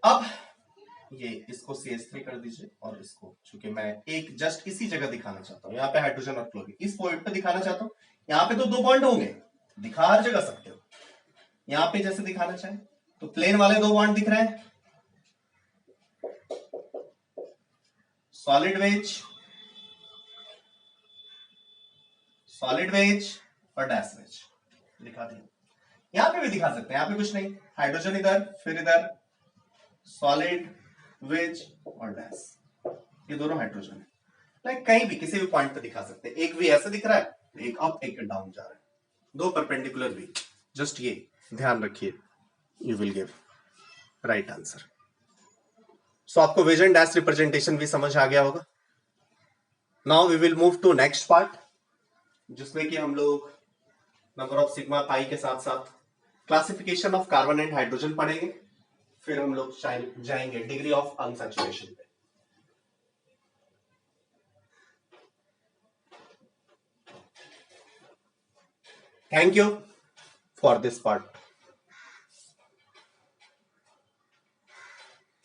अब ये इसको CH3 कर दीजिए और इसको, चूंकि मैं एक जस्ट इसी जगह दिखाना चाहता हूं, यहाँ पे हाइड्रोजन और क्लोरीन इस पॉइंट पे दिखाना चाहता हूं. यहाँ पे तो दो बॉन्ड होंगे, दिखा हर जगह सकते हो. यहां पे जैसे दिखाना चाहे तो प्लेन वाले दो बॉन्ड दिख रहे हैं, सॉलिड वेज और डैश वेज दिखा दिया. यहां पे भी दिखा सकते हैं, यहां पे कुछ नहीं, हाइड्रोजन इधर, फिर इधर सॉलिड वेज और डैश, ये दोनों हाइड्रोजन है. लाइक कहीं भी किसी भी पॉइंट पे दिखा सकते हैं. एक भी ऐसे दिख रहा है, एक अप एक डाउन जा रहा है, दो परपेंडिकुलर भी. जस्ट ये ध्यान रखिए, you will give right answer. So आपको वेज एंड डैश रिप्रेजेंटेशन भी समझ आ गया होगा. Now we will move to next part, जिसमें कि हम लोग नंबर ऑफ सिग्मा पाई के साथ साथ classification of carbon and hydrogen पढ़ेंगे. फिर हम लोग जाएंगे डिग्री ऑफ अनसैचुरेशन पे. Thank you for this part.